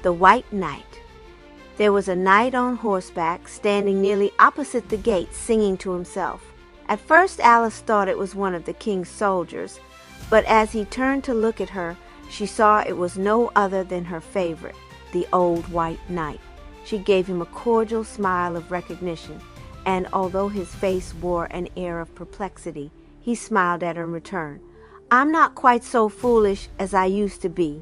The White Knight. There was a knight on horseback, standing nearly opposite the gate, singing to himself. At first Alice thought it was one of the king's soldiers, but as he turned to look at her, she saw it was no other than her favorite, the old White Knight. She gave him a cordial smile of recognition, and although his face wore an air of perplexity, he smiled at her in return. "I'm not quite so foolish as I used to be,"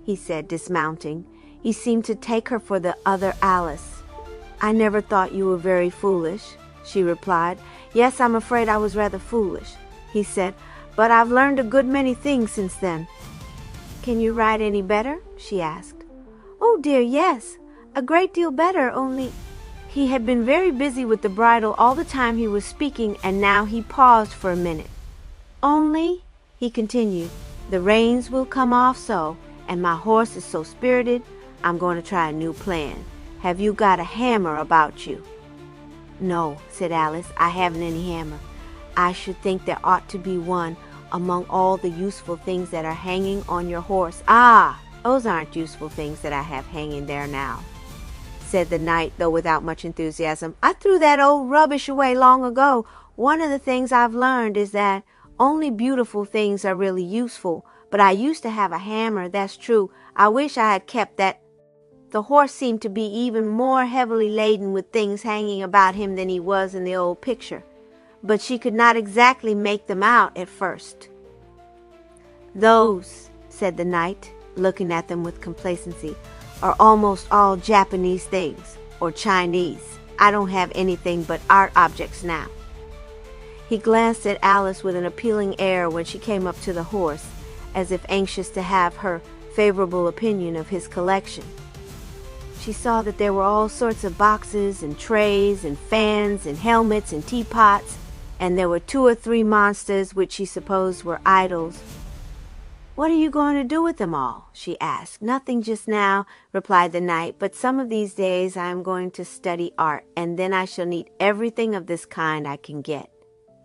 he said, dismounting. He seemed to take her for the other Alice. "I never thought you were very foolish," she replied. "Yes, I'm afraid I was rather foolish," he said, "but I've learned a good many things since then." "Can you ride any better?" she asked. "Oh dear, yes, a great deal better, only—" He had been very busy with the bridle all the time he was speaking, and now he paused for a minute. "Only," he continued, "the reins will come off so, and my horse is so spirited, I'm going to try a new plan. Have you got a hammer about you?" "No," said Alice, "I haven't any hammer. I should think there ought to be one among all the useful things that are hanging on your horse." "Ah, those aren't useful things that I have hanging there now," said the knight, though without much enthusiasm. "I threw that old rubbish away long ago. One of the things I've learned is that only beautiful things are really useful, but I used to have a hammer, that's true. I wish I had kept that." The horse seemed to be even more heavily laden with things hanging about him than he was in the old picture, but she could not exactly make them out at first. "Those," said the knight, looking at them with complacency, "are almost all Japanese things, or Chinese. I don't have anything but art objects now." He glanced at Alice with an appealing air when she came up to the horse, as if anxious to have her favorable opinion of his collection. She saw that there were all sorts of boxes and trays and fans and helmets and teapots, and there were 2 or 3 monsters which she supposed were idols. "What are you going to do with them all?" she asked. "Nothing just now," replied the knight, "but some of these days I am going to study art, and then I shall need everything of this kind I can get."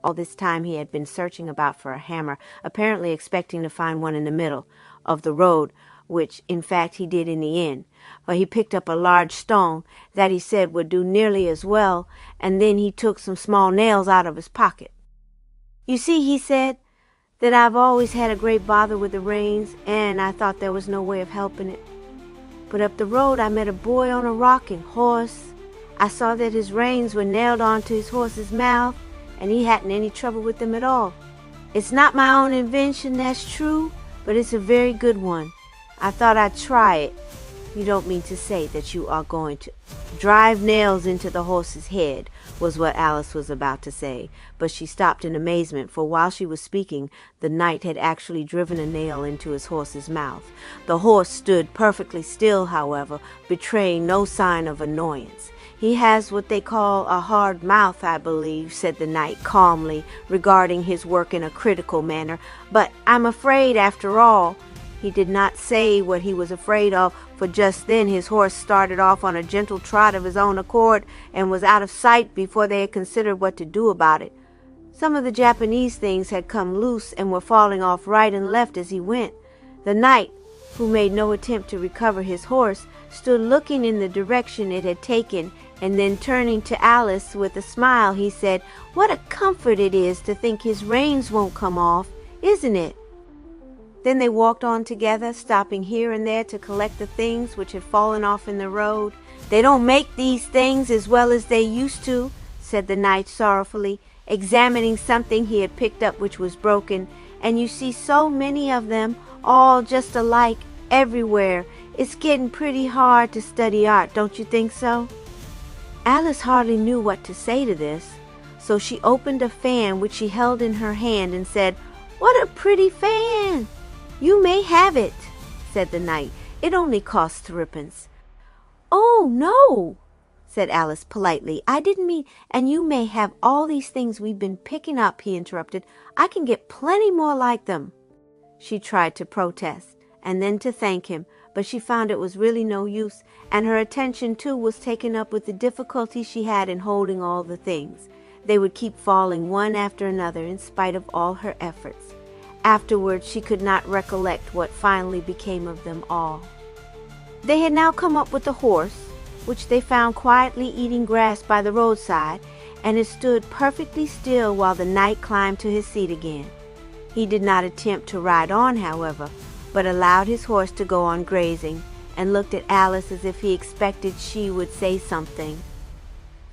All this time he had been searching about for a hammer, apparently expecting to find one in the middle of the road, which in fact he did in the end, for he picked up a large stone that he said would do nearly as well, and then he took some small nails out of his pocket. "You see," he said, "that I've always had a great bother with the reins, and I thought there was no way of helping it. But up the road I met a boy on a rocking horse. I saw that his reins were nailed onto his horse's mouth, and he hadn't any trouble with them at all. It's not my own invention, that's true, but it's a very good one. I thought I'd try it." "You don't mean to say that you are going to drive nails into the horse's head," was what Alice was about to say, but she stopped in amazement, for while she was speaking, the knight had actually driven a nail into his horse's mouth. The horse stood perfectly still, however, betraying no sign of annoyance. "He has what they call a hard mouth, I believe," said the knight calmly, regarding his work in a critical manner, "but I'm afraid, after all—" He did not say what he was afraid of, for just then his horse started off on a gentle trot of his own accord and was out of sight before they had considered what to do about it. Some of the Japanese things had come loose and were falling off right and left as he went. The knight, who made no attempt to recover his horse, stood looking in the direction it had taken, and then turning to Alice with a smile, he said, "What a comfort it is to think his reins won't come off, isn't it?" Then they walked on together, stopping here and there to collect the things which had fallen off in the road. "They don't make these things as well as they used to," said the knight sorrowfully, examining something he had picked up which was broken, "and you see so many of them, all just alike, everywhere. It's getting pretty hard to study art, don't you think so?" Alice hardly knew what to say to this, so she opened a fan which she held in her hand and said, "What a pretty fan!" "You may have it," said the knight. "It only costs 3d." "Oh, no," said Alice politely. "I didn't mean—" "And you may have all these things we've been picking up," he interrupted. "I can get plenty more like them." She tried to protest, and then to thank him, but she found it was really no use, and her attention too was taken up with the difficulty she had in holding all the things. They would keep falling one after another in spite of all her efforts. Afterwards she could not recollect what finally became of them all. They had now come up with the horse, which they found quietly eating grass by the roadside, and it stood perfectly still while the knight climbed to his seat again. He did not attempt to ride on, however, but allowed his horse to go on grazing, and looked at Alice as if he expected she would say something.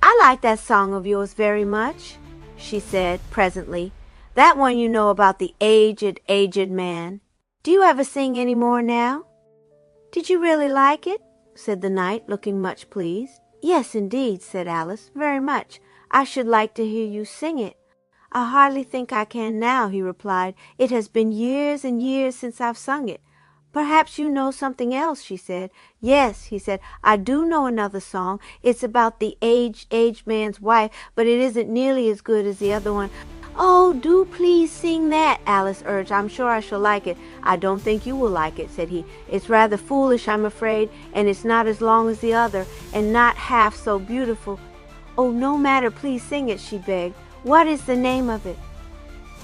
"I like that song of yours very much," she said presently. "That one you know about the aged man. Do you ever sing any more now?" "Did you really like it?" said the knight, looking much pleased. "Yes, indeed," said Alice, "very much. I should like to hear you sing it." "I hardly think I can now," he replied. "It has been years and years since I've sung it." "Perhaps you know something else," she said. "Yes," he said, "I do know another song. It's about the aged man's wife, but it isn't nearly as good as the other one." "Oh, do please sing that," Alice urged. "I'm sure I shall like it." "I don't think you will like it," said he. "It's rather foolish, I'm afraid, and it's not as long as the other, and not half so beautiful." "Oh, no matter, please sing it," she begged. "What is the name of it?"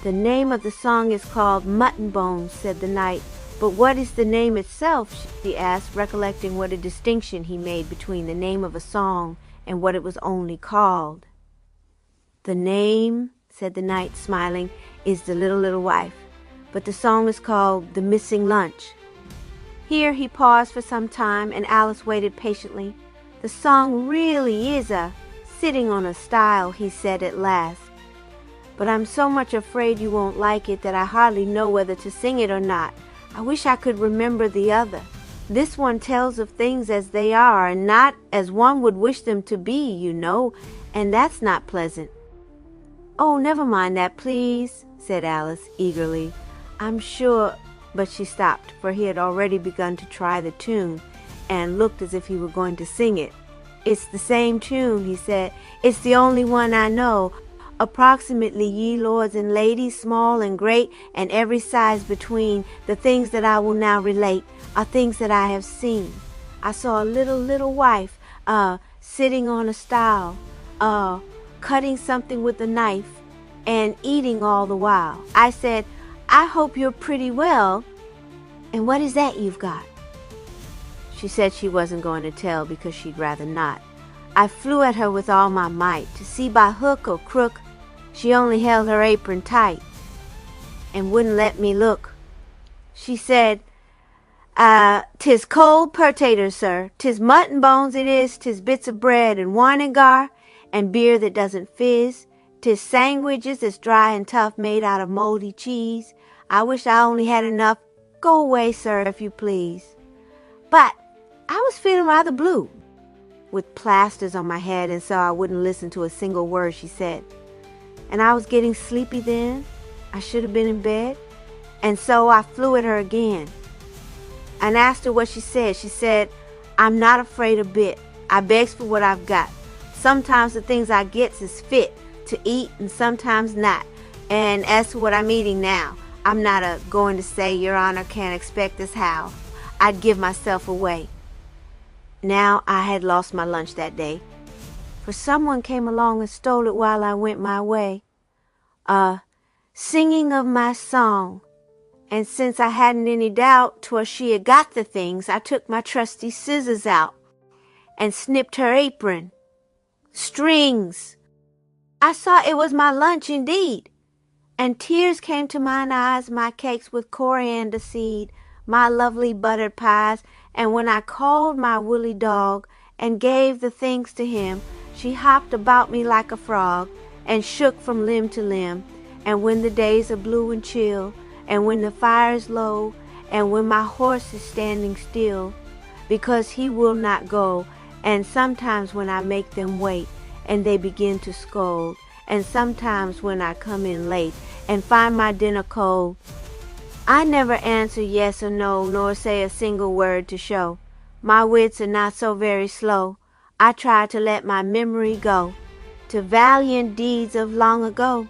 "The name of the song is called Mutton Bones," said the knight. "But what is the name itself?" she asked, recollecting what a distinction he made between the name of a song and what it was only called. "The name," said the knight, smiling, "is The Little Wife, but the song is called The Missing Lunch." Here he paused for some time, and Alice waited patiently. "The song really is sitting on a stile," he said at last. "But I'm so much afraid you won't like it that I hardly know whether to sing it or not. I wish I could remember the other. This one tells of things as they are, and not as one would wish them to be, you know, and that's not pleasant." "Oh, never mind that, please," said Alice eagerly. "I'm sure—" But she stopped, for he had already begun to try the tune, and looked as if he were going to sing it. "It's the same tune," he said. "It's the only one I know. Approximately, ye lords and ladies, small and great, and every size between, the things that I will now relate are things that I have seen. I saw a little wife, sitting on a stile, cutting something with a knife, and eating all the while. I said, 'I hope you're pretty well. And what is that you've got?' She said she wasn't going to tell because she'd rather not. I flew at her with all my might, to see by hook or crook. She only held her apron tight, and wouldn't let me look. She said, 'Tis cold pertaters, sir. 'Tis mutton bones it is. 'Tis bits of bread and wine and gar, and beer that doesn't fizz. 'Tis sandwiches that's dry and tough, made out of moldy cheese. I wish I only had enough. Go away, sir, if you please.' But I was feeling rather blue, with plasters on my head, and so I wouldn't listen to a single word she said. And I was getting sleepy then. I should have been in bed. And so I flew at her again and asked her what she said. She said, 'I'm not afraid a bit. I begs for what I've got. Sometimes the things I gets is fit to eat and sometimes not. And as to what I'm eating now, I'm not going to say your honor can't expect this how. I'd give myself away.' Now I had lost my lunch that day, for someone came along and stole it while I went my way, singing of my song. And since I hadn't any doubt 'twas she had got the things, I took my trusty scissors out and snipped her apron strings. I saw it was my lunch indeed, and tears came to mine eyes, my cakes with coriander seed, my lovely buttered pies. And when I called my woolly dog and gave the things to him, she hopped about me like a frog and shook from limb to limb. And when the days are blue and chill, and when the fire is low, and when my horse is standing still, because he will not go, and sometimes when I make them wait, and they begin to scold, and sometimes when I come in late and find my dinner cold, I never answer yes or no, nor say a single word to show my wits are not so very slow. I try to let my memory go to valiant deeds of long ago,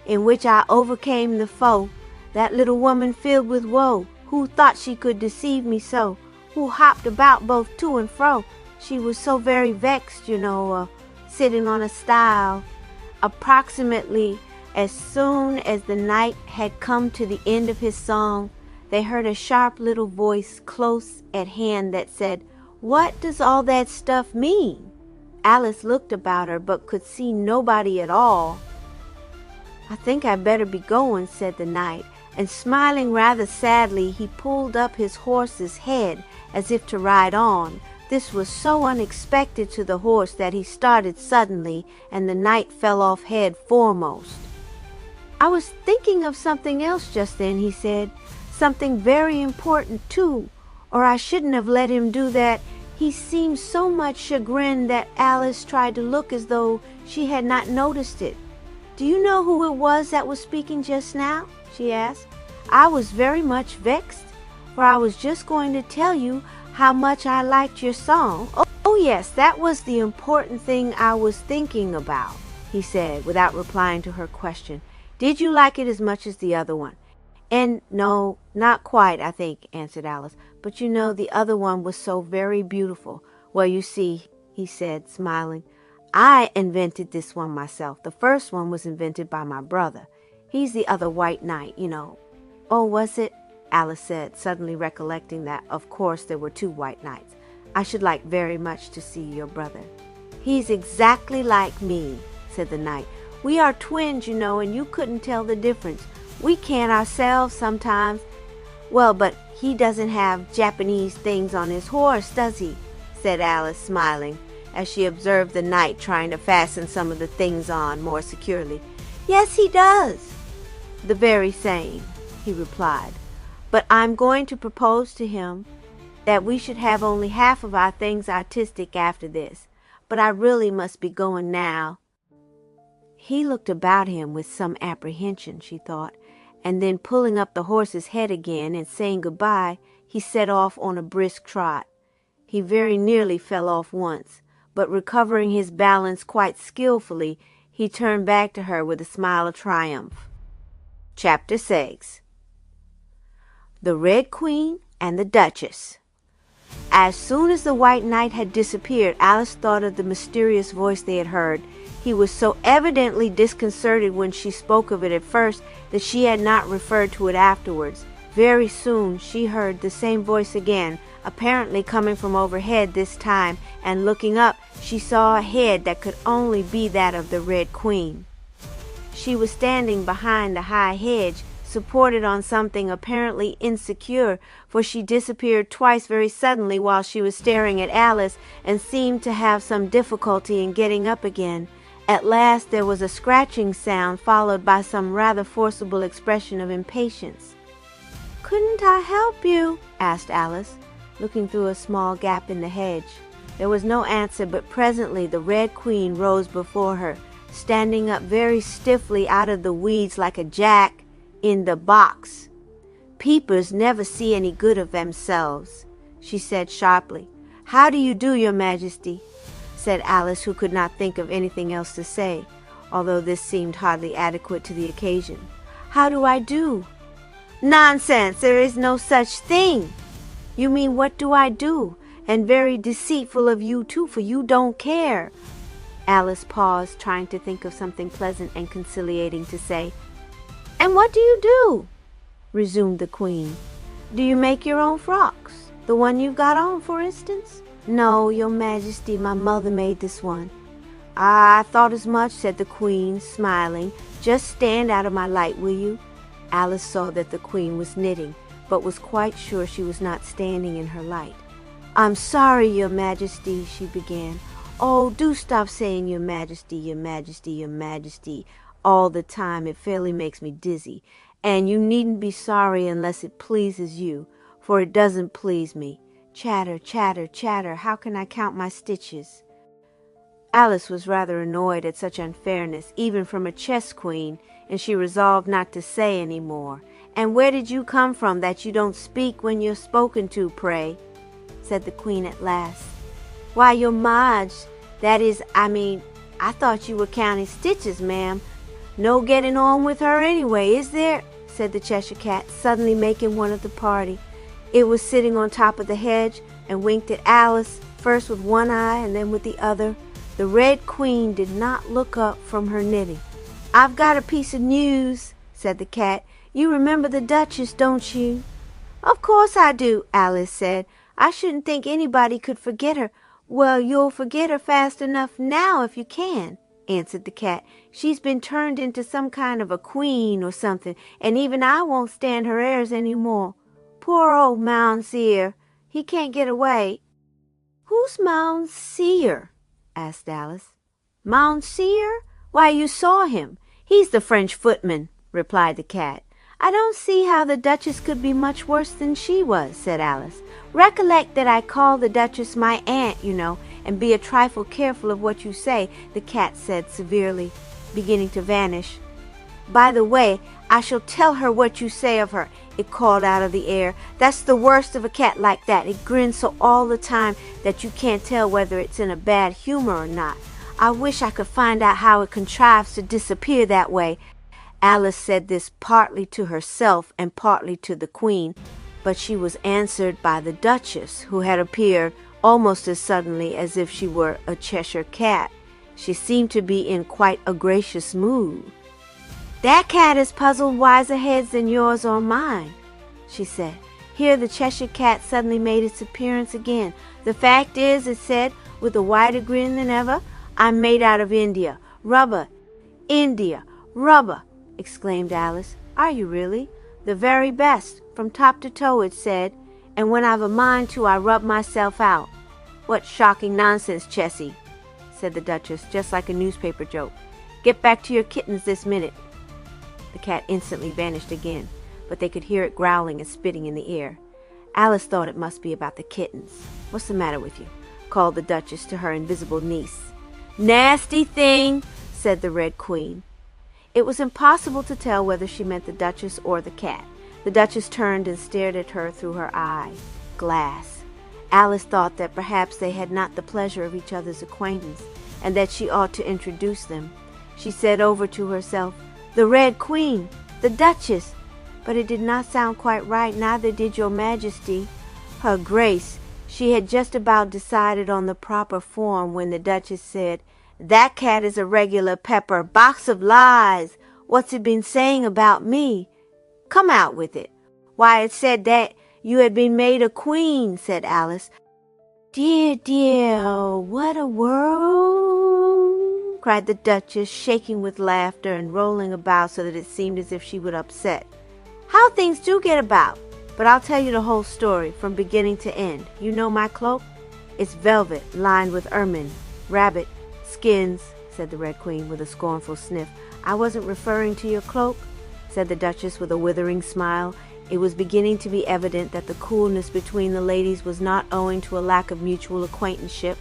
in which I overcame the foe, that little woman filled with woe, who thought she could deceive me so, who hopped about both to and fro. She was so very vexed, you know, sitting on a stile. Approximately as soon as the knight had come to the end of his song, they heard a sharp little voice close at hand that said, What does all that stuff mean? Alice looked about her but could see nobody at all. I think I'd better be going, said the knight, and smiling rather sadly, he pulled up his horse's head as if to ride on. This was so unexpected to the horse that he started suddenly, and the knight fell off head foremost. I was thinking of something else just then, he said, something very important too, or I shouldn't have let him do that. He seemed so much chagrined that Alice tried to look as though she had not noticed it. Do you know who it was that was speaking just now? She asked. I was very much vexed, for I was just going to tell you how much I liked your song. Oh yes, that was the important thing I was thinking about, he said, without replying to her question. Did you like it as much as the other one? And no, not quite, I think, answered Alice. But you know, the other one was so very beautiful. Well, you see, he said, smiling, I invented this one myself. The first one was invented by my brother. He's the other white knight, you know. Oh, was it? Alice said, suddenly recollecting that, of course, there were two white knights. I should like very much to see your brother. He's exactly like me, said the knight. We are twins, you know, and you couldn't tell the difference. We can't ourselves sometimes. Well, but he doesn't have Japanese things on his horse, does he? Said Alice, smiling, as she observed the knight trying to fasten some of the things on more securely. Yes, he does. The very same, he replied. But I'm going to propose to him that we should have only half of our things artistic after this. But I really must be going now. He looked about him with some apprehension, she thought, and then pulling up the horse's head again and saying goodbye, he set off on a brisk trot. He very nearly fell off once, but recovering his balance quite skillfully, he turned back to her with a smile of triumph. Chapter 6. The Red Queen and the Duchess. As soon as the White Knight had disappeared, Alice thought of the mysterious voice they had heard. He was so evidently disconcerted when she spoke of it at first that she had not referred to it afterwards. Very soon she heard the same voice again, apparently coming from overhead this time, and looking up, she saw a head that could only be that of the Red Queen. She was standing behind a high hedge, supported on something apparently insecure, for she disappeared twice very suddenly while she was staring at Alice, and seemed to have some difficulty in getting up again. At last there was a scratching sound, followed by some rather forcible expression of impatience. "Couldn't I help you?" asked Alice, looking through a small gap in the hedge. There was no answer, but presently the Red Queen rose before her, standing up very stiffly out of the weeds like a jack in the box. "Peepers never see any good of themselves," she said sharply. "How do you do, your Majesty?" said Alice, who could not think of anything else to say, although this seemed hardly adequate to the occasion. "How do I do?" "Nonsense! There is no such thing." "You mean what do I do? And very deceitful of you too, for you don't care." Alice paused, trying to think of something pleasant and conciliating to say. "And what do you do?" resumed the Queen. "Do you make your own frocks? The one you've got on, for instance?" "No, your Majesty, my mother made this one." "Ah, I thought as much," said the Queen, smiling. "Just stand out of my light, will you?" Alice saw that the Queen was knitting, but was quite sure she was not standing in her light. "I'm sorry, your Majesty," she began. "Oh, do stop saying your Majesty, your Majesty, your Majesty all the time. It fairly makes me dizzy. And you needn't be sorry unless it pleases you, for it doesn't please me. Chatter, chatter, chatter, how can I count my stitches?" Alice was rather annoyed at such unfairness, even from a chess queen, and she resolved not to say any more. "And where did you come from that you don't speak when you're spoken to, pray?" said the Queen at last. "Why, your Madge, that is, I thought you were counting stitches, ma'am. No getting on with her anyway, is there?" said the Cheshire Cat, suddenly making one of the party. It was sitting on top of the hedge and winked at Alice, first with one eye and then with the other. The Red Queen did not look up from her knitting. "I've got a piece of news," said the cat. "You remember the Duchess, don't you?" "Of course I do," Alice said. I shouldn't think anybody could forget her. Well, you'll forget her fast enough now if you can, answered the cat. She's been turned into some kind of a queen or something, and even I won't stand her airs any more. Poor old Mounseer. He can't get away. Who's Mounseer? asked Alice. Mounseer? Why, you saw him. He's the French footman, replied the cat. I don't see how the Duchess could be much worse than she was, said Alice. Recollect that I call the Duchess my aunt, you know, and be a trifle careful of what you say, the cat said severely, beginning to vanish. By the way, I shall tell her what you say of her, it called out of the air. That's the worst of a cat like that. It grins so all the time that you can't tell whether it's in a bad humor or not. I wish I could find out how it contrives to disappear that way. Alice said this partly to herself and partly to the Queen, but she was answered by the Duchess, who had appeared almost as suddenly as if she were a Cheshire cat. She seemed to be in quite a gracious mood. That cat has puzzled wiser heads than yours or mine, she said. Here the Cheshire cat suddenly made its appearance again. The fact is, it said, with a wider grin than ever, I'm made out of India. Rubber. India. Rubber, exclaimed Alice. Are you really? The very best, from top to toe, it said, and when I've a mind to, I rub myself out. What shocking nonsense, Chessie, said the Duchess, just like a newspaper joke. Get back to your kittens this minute. The cat instantly vanished again, but they could hear it growling and spitting in the air. Alice thought it must be about the kittens. What's the matter with you? Called the Duchess to her invisible niece. Nasty thing, said the Red Queen. It was impossible to tell whether she meant the Duchess or the cat. The Duchess turned and stared at her through her eye glass. Alice thought that perhaps they had not the pleasure of each other's acquaintance, and that she ought to introduce them. She said over to herself, The Red Queen, the Duchess. But it did not sound quite right, neither did your Majesty. Her Grace. She had just about decided on the proper form when the Duchess said, That cat is a regular pepper, box of lies. What's it been saying about me? Come out with it. Why, it said that you had been made a queen, said Alice. Dear, dear, oh, what a world, cried the Duchess, shaking with laughter and rolling about so that it seemed as if she would upset. How things do get about! But I'll tell you the whole story, from beginning to end. You know my cloak? It's velvet, lined with ermine, rabbit, skins, said the Red Queen with a scornful sniff. I wasn't referring to your cloak, said the Duchess with a withering smile. It was beginning to be evident that the coolness between the ladies was not owing to a lack of mutual acquaintanceship.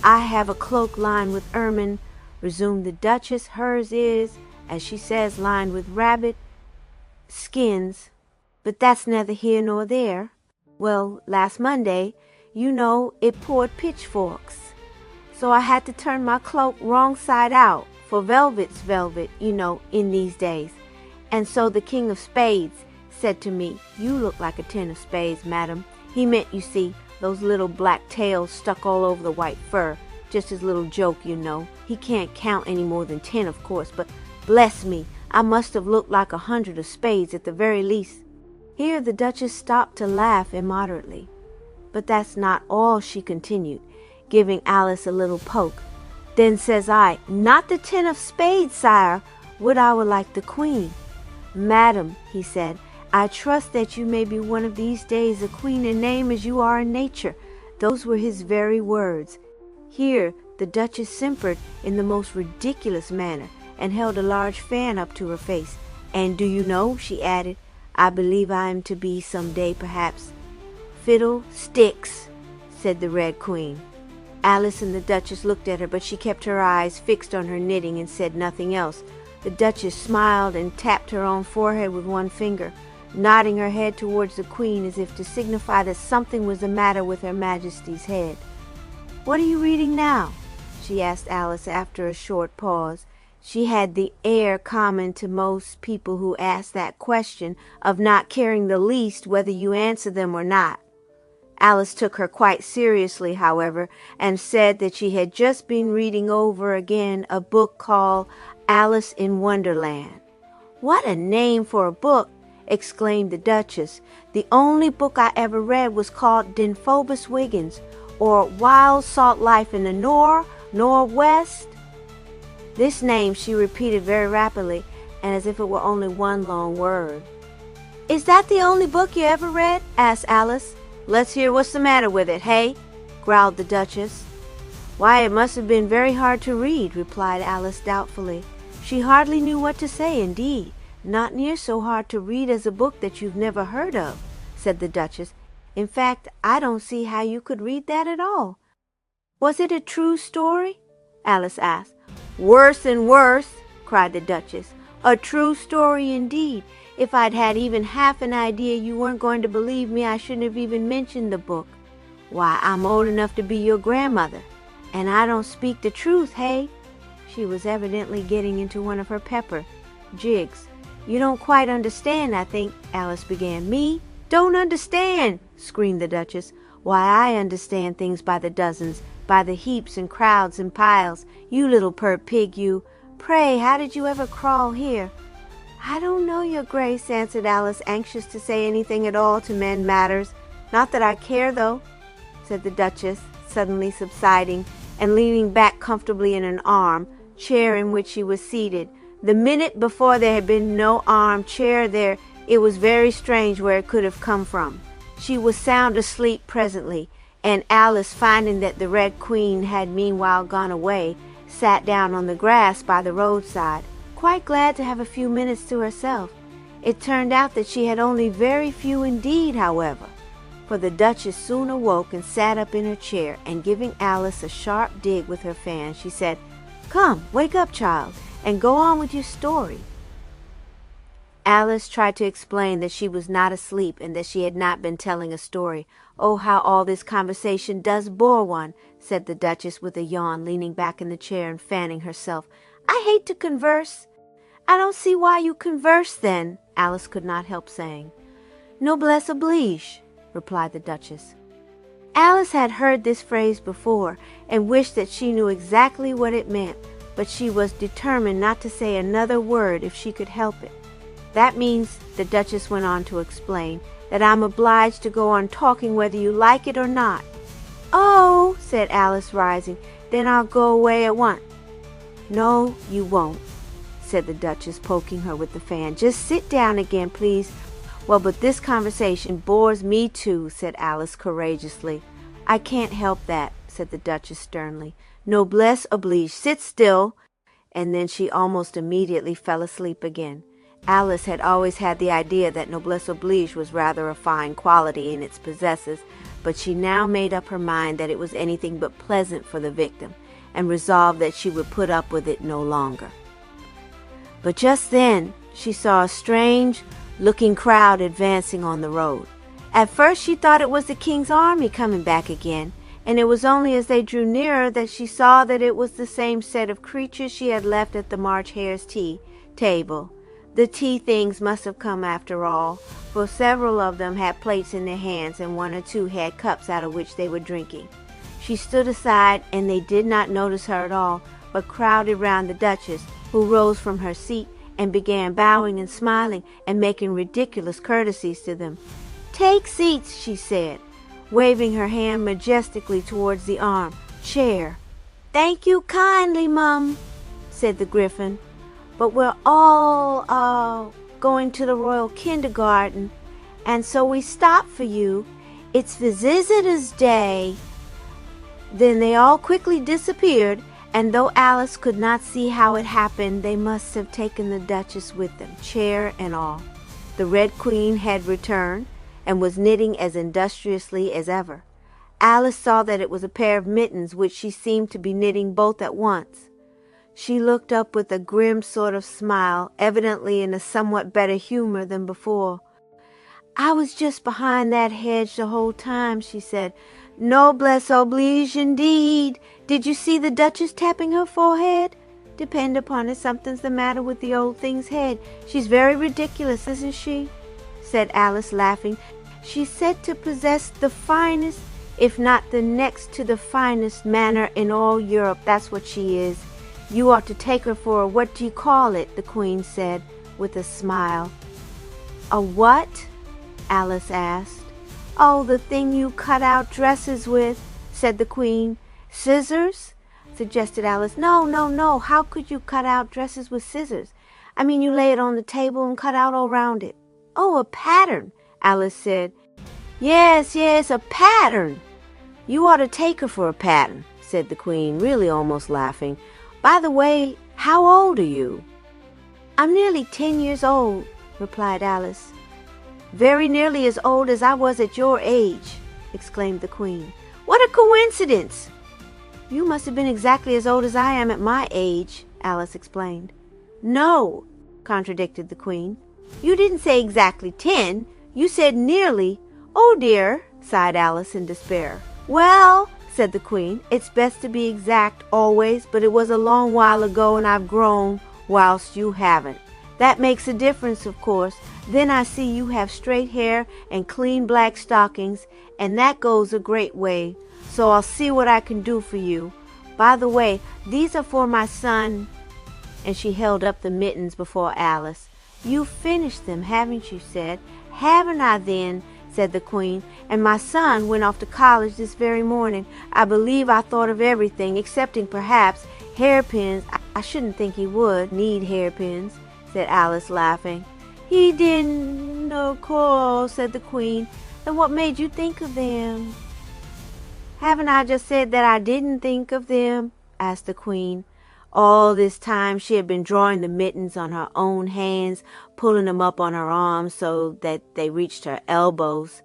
I have a cloak lined with ermine, resumed the Duchess. Hers is, as she says, lined with rabbit skins. But that's neither here nor there. Well, last Monday, you know, it poured pitchforks. So I had to turn my cloak wrong side out, for velvet's velvet, you know, in these days. And so the King of Spades said to me, You look like a 10 of spades, madam. He meant, you see, those little black tails stuck all over the white fur. Just his little joke, you know. He can't count any more than 10, of course, but bless me, I must have looked like 100 of spades at the very least. Here the Duchess stopped to laugh immoderately. But that's not all, she continued, giving Alice a little poke. Then says I, Not the 10 of spades, sire. Would I were like the Queen. Madam, he said, I trust that you may be one of these days a queen in name as you are in nature. Those were his very words. Here the Duchess simpered in the most ridiculous manner, and held a large fan up to her face. And do you know, she added, I believe I am to be some day, perhaps. Fiddlesticks, said the Red Queen. Alice and the Duchess looked at her, but she kept her eyes fixed on her knitting and said nothing else. The Duchess smiled and tapped her own forehead with one finger, nodding her head towards the Queen as if to signify that something was the matter with Her Majesty's head. What are you reading now? She asked Alice after a short pause. She had the air common to most people who ask that question of not caring the least whether you answer them or not. Alice took her quite seriously, however, and said that she had just been reading over again a book called Alice in Wonderland. What a name for a book! exclaimed the Duchess. "The only book I ever read was called Denphobus Wiggins, or Wild Salt Life in the Northwest." This name she repeated very rapidly, and as if it were only one long word. "Is that the only book you ever read?" asked Alice. "Let's hear what's the matter with it, hey?" growled the Duchess. "Why, it must have been very hard to read," replied Alice doubtfully. She hardly knew what to say, indeed. "Not near so hard to read as a book that you've never heard of," said the Duchess. "In fact, I don't see how you could read that at all." "Was it a true story?" Alice asked. "Worse and worse," cried the Duchess. "A true story indeed. If I'd had even half an idea you weren't going to believe me, I shouldn't have even mentioned the book. Why, I'm old enough to be your grandmother, and I don't speak the truth, hey?" She was evidently getting into one of her pepper jigs. "You don't quite understand, I think," Alice began. "Me? Don't understand!" screamed the Duchess. "Why, I understand things by the dozens, by the heaps and crowds and piles. You little pert pig, you. Pray, how did you ever crawl here?" "I don't know, Your Grace," answered Alice, anxious to say anything at all to mend matters. "Not that I care, though," said the Duchess, suddenly subsiding and leaning back comfortably in an arm-chair in which she was seated. The minute before there had been no arm-chair there. It was very strange where it could have come from. She was sound asleep presently, and Alice, finding that the Red Queen had meanwhile gone away, sat down on the grass by the roadside, quite glad to have a few minutes to herself. It turned out that she had only very few indeed, however, for the Duchess soon awoke and sat up in her chair, and giving Alice a sharp dig with her fan, she said, "Come, wake up, child, and go on with your story." Alice tried to explain that she was not asleep and that she had not been telling a story. "Oh, how all this conversation does bore one," said the Duchess with a yawn, leaning back in the chair and fanning herself. "I hate to converse." "I don't see why you converse, then," Alice could not help saying. "Noblesse oblige," replied the Duchess. Alice had heard this phrase before and wished that she knew exactly what it meant, but she was determined not to say another word if she could help it. "That means," the Duchess went on to explain, "that I'm obliged to go on talking whether you like it or not." "Oh," said Alice, rising, "then I'll go away at once." "No, you won't," said the Duchess, poking her with the fan. "Just sit down again, please." "Well, but this conversation bores me too," said Alice courageously. "I can't help that," said the Duchess sternly. "Noblesse oblige. Sit still." And then she almost immediately fell asleep again. Alice had always had the idea that noblesse oblige was rather a fine quality in its possessors, but she now made up her mind that it was anything but pleasant for the victim, and resolved that she would put up with it no longer. But just then she saw a strange-looking crowd advancing on the road. At first she thought it was the king's army coming back again, and it was only as they drew nearer that she saw that it was the same set of creatures she had left at the March Hare's tea table. The tea things must have come after all, for several of them had plates in their hands, and one or two had cups out of which they were drinking. She stood aside, and they did not notice her at all, but crowded round the Duchess, who rose from her seat and began bowing and smiling and making ridiculous courtesies to them. "Take seats," she said, waving her hand majestically towards the arm-chair. "Thank you kindly, mum," said the Gryphon, "but we're all going to the Royal Kindergarten, and so we stopped for you. It's Visitors' Day." Then they all quickly disappeared, and though Alice could not see how it happened, they must have taken the Duchess with them, chair and all. The Red Queen had returned, and was knitting as industriously as ever. Alice saw that it was a pair of mittens which she seemed to be knitting both at once. She looked up with a grim sort of smile, evidently in a somewhat better humor than before. "I was just behind that hedge the whole time," she said. "Noblesse oblige indeed. Did you see the Duchess tapping her forehead? Depend upon it, something's the matter with the old thing's head. She's very ridiculous, isn't she?" said Alice, laughing. "She's said to possess the finest, if not the next to the finest manner in all Europe. That's what she is. You ought to take her for a what-do-you-call-it," the Queen said, with a smile. A what? Alice asked. Oh, the thing you cut out dresses with, said the Queen. Scissors? Suggested Alice. No. How could you cut out dresses with scissors? I mean, you lay it on the table and cut out all round it. Oh, a pattern, Alice said. Yes, a pattern. You ought to take her for a pattern, said the Queen, really almost laughing. By the way, how old are you? I'm nearly 10 years old, replied Alice. Very nearly as old as I was at your age, exclaimed the Queen. What a coincidence! You must have been exactly as old as I am at my age, Alice explained. No, contradicted the Queen. You didn't say exactly 10. You said nearly. Oh dear, sighed Alice in despair. Well, said the Queen, it's best to be exact always, but it was a long while ago and I've grown whilst you haven't. That makes a difference, of course. Then I see you have straight hair and clean black stockings, and that goes a great way. So I'll see what I can do for you. By the way, these are for my son. And she held up the mittens before Alice. You've finished them, haven't you? Said. Haven't I then? Said the Queen. And my son went off to college this very morning. I believe I thought of everything, excepting perhaps hairpins. I shouldn't think he would need hairpins, said Alice, laughing. He didn't, of course, said the Queen. Then what made you think of them? Haven't I just said that I didn't think of them? Asked the Queen. All this time she had been drawing the mittens on her own hands, pulling them up on her arms so that they reached her elbows.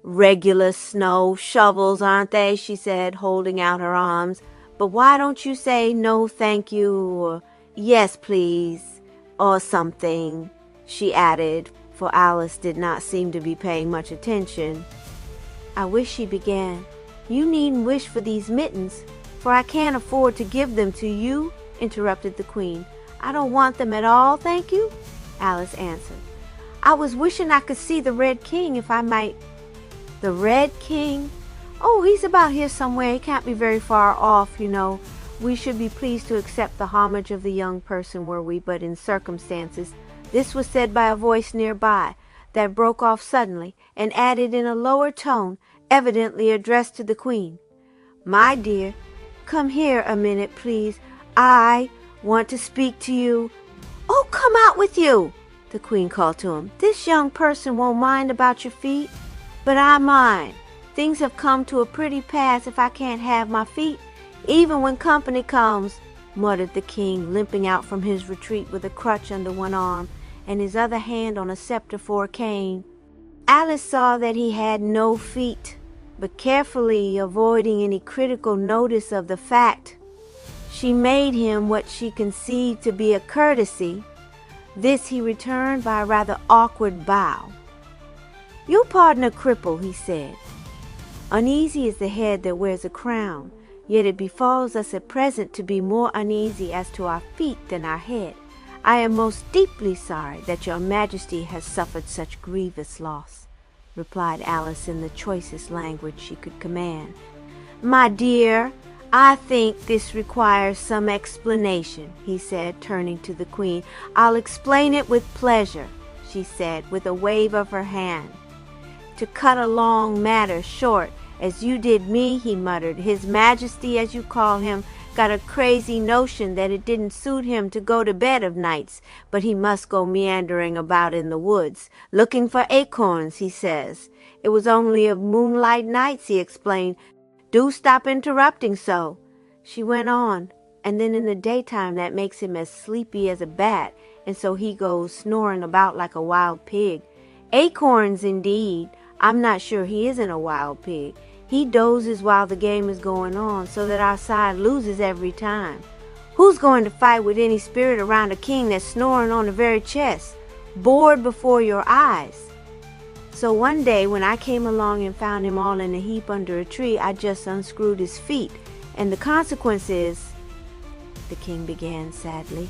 Regular snow shovels, aren't they? She said, holding out her arms. But why don't you say no thank you, or yes please, or something, she added, for Alice did not seem to be paying much attention. I wish, she began. You needn't wish for these mittens, for I can't afford to give them to you, interrupted the Queen. I don't want them at all, thank you, Alice answered. I was wishing I could see the Red King if I might. The Red King? Oh, he's about here somewhere. He can't be very far off, you know. We should be pleased to accept the homage of the young person were we but in circumstances. This was said by a voice nearby that broke off suddenly and added in a lower tone, evidently addressed to the Queen. My dear, come here a minute, please. I want to speak to you. Oh, come out with you, the Queen called to him. This young person won't mind about your feet, but I mind. Things have come to a pretty pass if I can't have my feet, even when company comes, muttered the King, limping out from his retreat with a crutch under one arm and his other hand on a scepter for a cane. Alice saw that he had no feet, but carefully avoiding any critical notice of the fact, she made him what she conceived to be a courtesy. This he returned by a rather awkward bow. You'll pardon a cripple, he said. Uneasy is the head that wears a crown, yet it befalls us at present to be more uneasy as to our feet than our head. I am most deeply sorry that your Majesty has suffered such grievous loss, replied Alice in the choicest language she could command. My dear, I think this requires some explanation, he said, turning to the Queen. I'll explain it with pleasure, she said, with a wave of her hand. To cut a long matter short, as you did me, he muttered, His Majesty, as you call him, got a crazy notion that it didn't suit him to go to bed of nights, but he must go meandering about in the woods, looking for acorns, he says. It was only of moonlight nights, he explained. Do stop interrupting so. She went on, and then in the daytime that makes him as sleepy as a bat, and so he goes snoring about like a wild pig. Acorns, indeed. I'm not sure he isn't a wild pig. He dozes while the game is going on, so that our side loses every time. Who's going to fight with any spirit around a king that's snoring on the very chest, bored before your eyes? So one day when I came along and found him all in a heap under a tree, I just unscrewed his feet, and the consequence is, the king began sadly.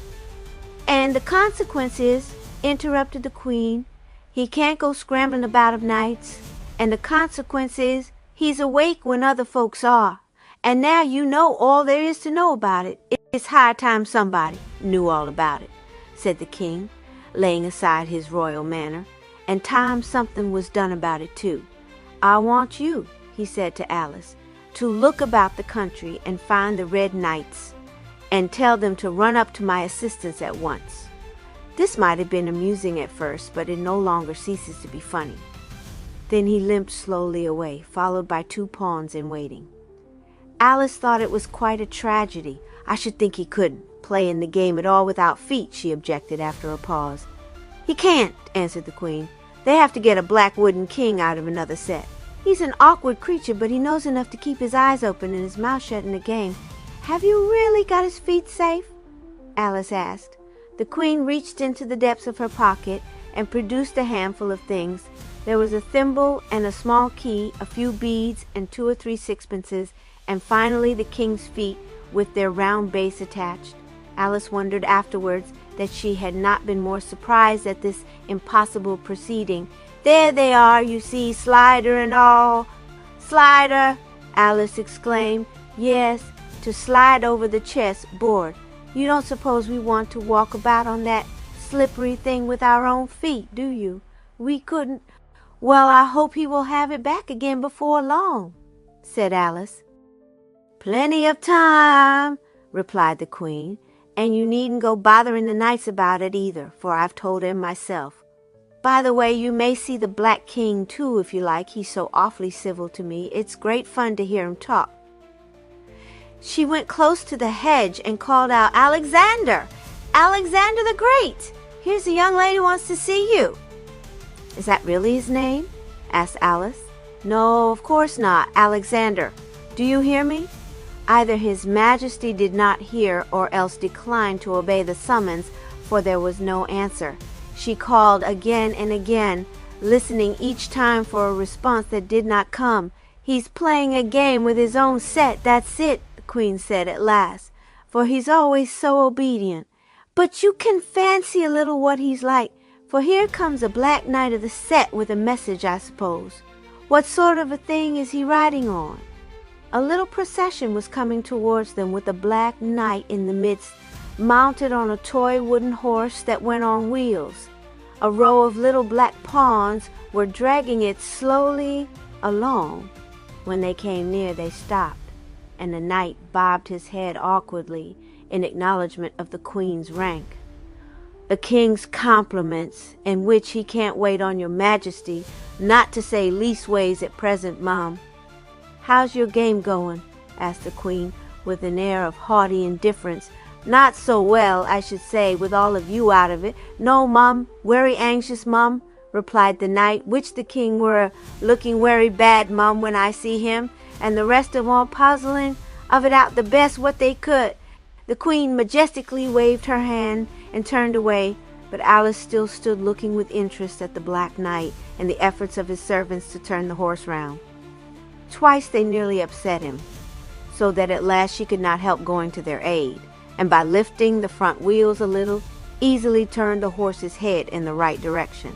And the consequence is, interrupted the Queen, he can't go scrambling about of nights, and the consequence is, he's awake when other folks are. And now you know all there is to know about it. It's high time somebody knew all about it, said the King, laying aside his royal manner, and time something was done about it too. I want you, he said to Alice, to look about the country and find the Red Knights, and tell them to run up to my assistance at once. This might have been amusing at first, but it no longer ceases to be funny. Then he limped slowly away, followed by 2 pawns in waiting. Alice thought it was quite a tragedy. I should think he couldn't play in the game at all without feet, she objected after a pause. He can't, answered the Queen. They have to get a black wooden king out of another set. He's an awkward creature, but he knows enough to keep his eyes open and his mouth shut in the game. Have you really got his feet safe? Alice asked. The Queen reached into the depths of her pocket and produced a handful of things. There was a thimble and a small key, a few beads and 2 or 3 sixpences, and finally the king's feet with their round base attached. Alice wondered afterwards that she had not been more surprised at this impossible proceeding. There they are, you see, Slider and all. Slider, Alice exclaimed. Yes, to slide over the chess board. You don't suppose we want to walk about on that slippery thing with our own feet, do you? We couldn't. Well, I hope he will have it back again before long, said Alice. Plenty of time, replied the Queen, and you needn't go bothering the knights about it either, for I've told him myself. By the way, you may see the Black King too if you like. He's so awfully civil to me. It's great fun to hear him talk. She went close to the hedge and called out, Alexander! Alexander the Great! Here's a young lady who wants to see you. Is that really his name? Asked Alice. No, of course not. Alexander. Do you hear me? Either His Majesty did not hear or else declined to obey the summons, for there was no answer. She called again and again, listening each time for a response that did not come. He's playing a game with his own set, that's it, the Queen said at last, for he's always so obedient. But you can fancy a little what he's like, for here comes a black knight of the set with a message, I suppose. What sort of a thing is he riding on? A little procession was coming towards them with a black knight in the midst, mounted on a toy wooden horse that went on wheels. A row of little black pawns were dragging it slowly along. When they came near, they stopped, and the knight bobbed his head awkwardly in acknowledgment of the Queen's rank. The King's compliments, in which he can't wait on your Majesty, not to say leastways at present, Mum. How's your game going? Asked the Queen with an air of haughty indifference. Not so well, I should say, with all of you out of it. No, Mum, very anxious, Mum, replied the knight, which the King were looking very bad, Mum, when I see him, and the rest of all puzzling of it out the best what they could. The Queen majestically waved her hand and turned away, but Alice still stood looking with interest at the Black Knight and the efforts of his servants to turn the horse round. Twice they nearly upset him, so that at last she could not help going to their aid, and by lifting the front wheels a little, easily turned the horse's head in the right direction.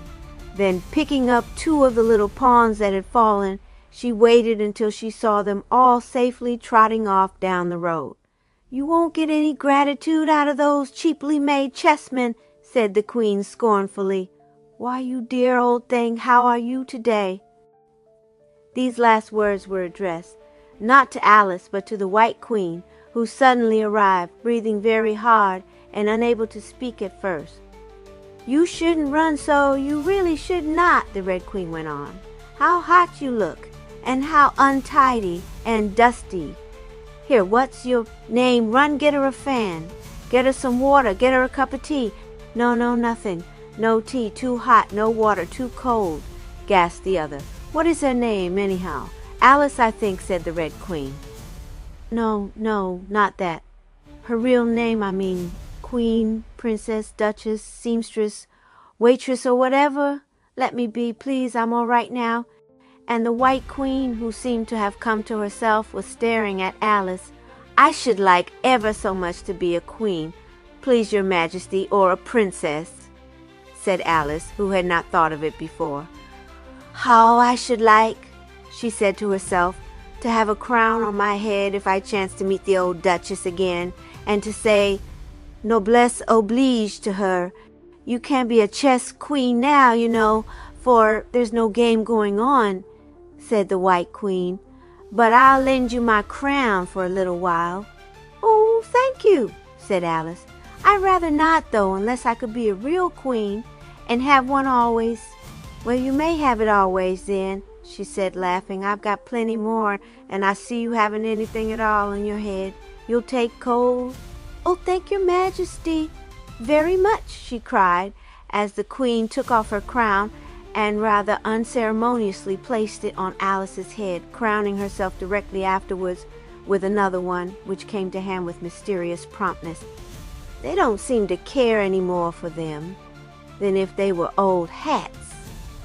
Then, picking up 2 of the little pawns that had fallen, she waited until she saw them all safely trotting off down the road. You won't get any gratitude out of those cheaply made chessmen, said the Queen scornfully. Why, you dear old thing, how are you today? These last words were addressed, not to Alice, but to the White Queen, who suddenly arrived, breathing very hard and unable to speak at first. You shouldn't run so, you really should not, the Red Queen went on. How hot you look, and how untidy and dusty. Here, what's your name? Run, get her a fan. Get her some water, get her a cup of tea. No, nothing. No tea, too hot, no water, too cold, gasped the other. What is her name, anyhow? Alice, I think, said the Red Queen. No, not that. Her real name, I mean, Queen, Princess, Duchess, Seamstress, Waitress, or whatever. Let me be, please, I'm all right now. And the White Queen, who seemed to have come to herself, was staring at Alice. I should like ever so much to be a queen, please your Majesty, or a princess, said Alice, who had not thought of it before. How I should like, she said to herself, to have a crown on my head if I chanced to meet the old Duchess again, and to say, noblesse oblige to her, you can't be a chess queen now, you know, for there's no game going on," said the White Queen. "But I'll lend you my crown for a little while." "Oh, thank you," said Alice. "I'd rather not, though, unless I could be a real queen and have one always." "Well, you may have it always, then," she said, laughing. "I've got plenty more, and I see you haven't anything at all in your head. You'll take cold?" "Oh, thank your Majesty very much," she cried, as the Queen took off her crown and rather unceremoniously placed it on Alice's head, crowning herself directly afterwards with another one, which came to hand with mysterious promptness. "They don't seem to care any more for them than if they were old hats,"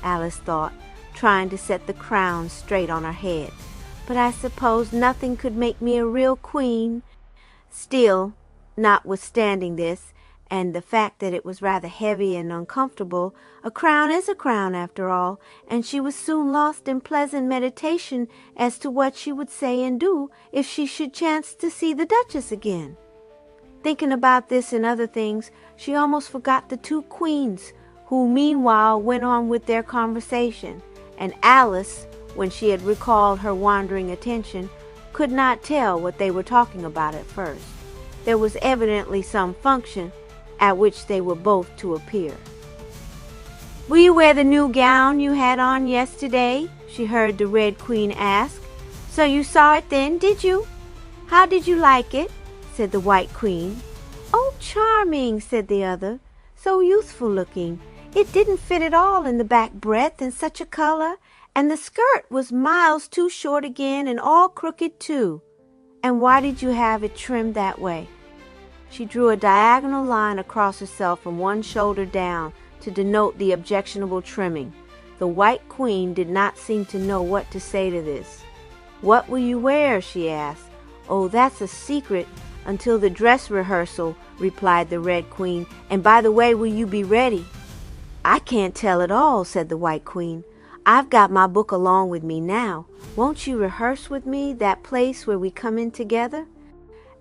Alice thought, trying to set the crown straight on her head. "But I suppose nothing could make me a real queen." Still, notwithstanding this, and the fact that it was rather heavy and uncomfortable, a crown is a crown after all, and she was soon lost in pleasant meditation as to what she would say and do if she should chance to see the Duchess again. Thinking about this and other things, she almost forgot the two queens, who meanwhile went on with their conversation, and Alice, when she had recalled her wandering attention, could not tell what they were talking about at first. There was evidently some function at which they were both to appear. "Will you wear the new gown you had on yesterday?" she heard the Red Queen ask. "So you saw it then, did you? How did you like it?" said the White Queen. "Oh, charming," said the other. "So youthful looking. It didn't fit at all in the back breadth and such a color, and the skirt was miles too short again and all crooked too. And why did you have it trimmed that way?" She drew a diagonal line across herself from one shoulder down to denote the objectionable trimming. The White Queen did not seem to know what to say to this. "What will you wear?" she asked. "Oh, that's a secret until the dress rehearsal," replied the Red Queen. "And by the way, will you be ready?" "I can't tell at all," said the White Queen. "I've got my book along with me now. Won't you rehearse with me that place where we come in together?"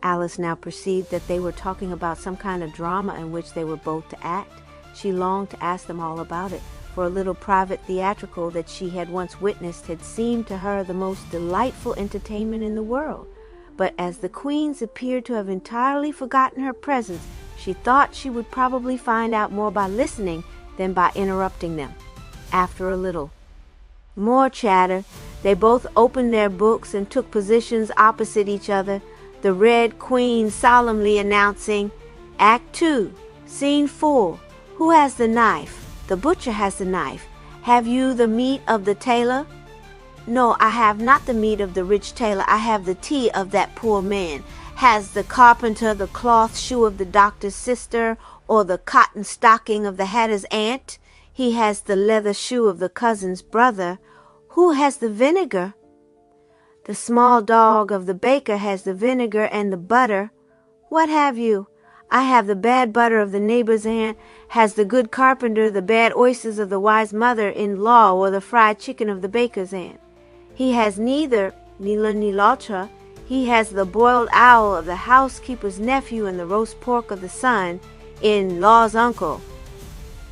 Alice now perceived that they were talking about some kind of drama in which they were both to act. She longed to ask them all about it, for a little private theatrical that she had once witnessed had seemed to her the most delightful entertainment in the world. But as the queens appeared to have entirely forgotten her presence, she thought she would probably find out more by listening than by interrupting them. After a little more chatter, they both opened their books and took positions opposite each other, the Red Queen solemnly announcing, "Act 2, Scene 4. Who has the knife?" "The butcher has the knife." "Have you the meat of the tailor?" "No, I have not the meat of the rich tailor. I have the tea of that poor man." "Has the carpenter the cloth shoe of the doctor's sister, or the cotton stocking of the hatter's aunt?" "He has the leather shoe of the cousin's brother." "Who has the vinegar?" "The small dog of the baker has the vinegar and the butter." "What have you?" "I have the bad butter of the neighbor's aunt." "Has the good carpenter the bad oysters of the wise mother-in-law, or the fried chicken of the baker's aunt?" "He has neither, ni l'un ni l'autre." "He has the boiled owl of the housekeeper's nephew and the roast pork of the son-in-law's uncle."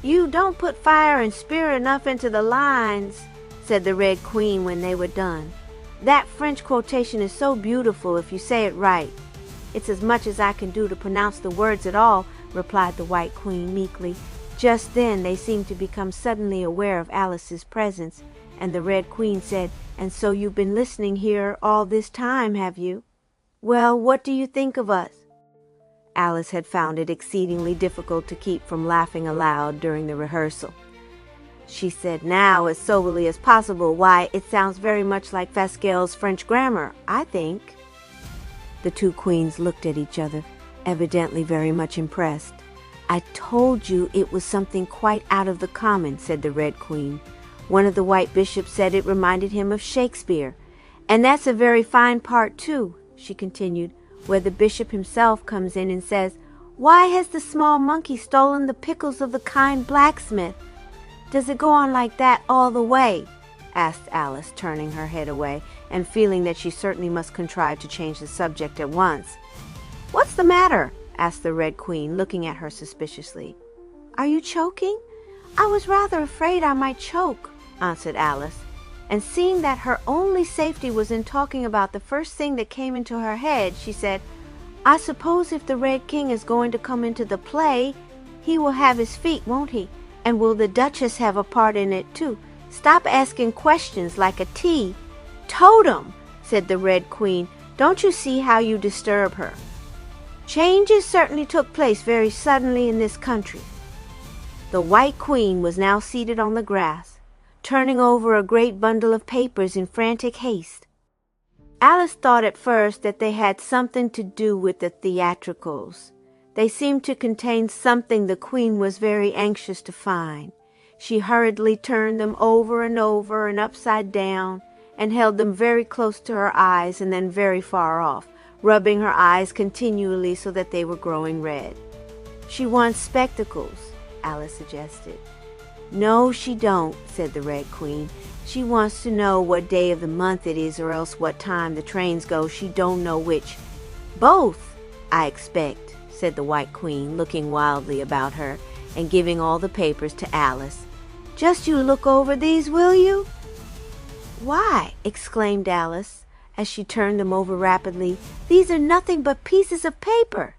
"You don't put fire and spirit enough into the lines," said the Red Queen when they were done. "That French quotation is so beautiful if you say it right." "It's as much as I can do to pronounce the words at all," replied the White Queen meekly. Just then they seemed to become suddenly aware of Alice's presence, and the Red Queen said, "And so you've been listening here all this time, have you? Well, what do you think of us?" Alice had found it exceedingly difficult to keep from laughing aloud during the rehearsal. She said now as soberly as possible, "Why, it sounds very much like Fasquelle's French grammar, I think." The two queens looked at each other, evidently very much impressed. "I told you it was something quite out of the common," said the Red Queen. "One of the white bishops said it reminded him of Shakespeare. And that's a very fine part, too," she continued, "where the bishop himself comes in and says, 'Why has the small monkey stolen the pickles of the kind blacksmith?' Does it go on like that all the way?" asked Alice, turning her head away, and feeling that she certainly must contrive to change the subject at once. "What's the matter?" asked the Red Queen, looking at her suspiciously. "Are you choking?" "I was rather afraid I might choke," answered Alice, and seeing that her only safety was in talking about the first thing that came into her head, she said, "I suppose if the Red King is going to come into the play, he will have his feet, won't he? And will the Duchess have a part in it too? Stop asking questions like a tea." "Totem," said the Red Queen, "don't you see how you disturb her? Changes certainly took place very suddenly in this country." The White Queen was now seated on the grass, turning over a great bundle of papers in frantic haste. Alice thought at first that they had something to do with the theatricals. They seemed to contain something the Queen was very anxious to find. She hurriedly turned them over and upside down, and held them very close to her eyes and then very far off, rubbing her eyes continually so that they were growing red. "She wants spectacles," Alice suggested. "No, she don't," said the Red Queen. "She wants to know what day of the month it is, or else what time the trains go. She don't know which." "Both, I expect," said the White Queen, looking wildly about her and giving all the papers to Alice. "Just you look over these, will you?" "Why," exclaimed Alice, as she turned them over rapidly, "these are nothing but pieces of paper."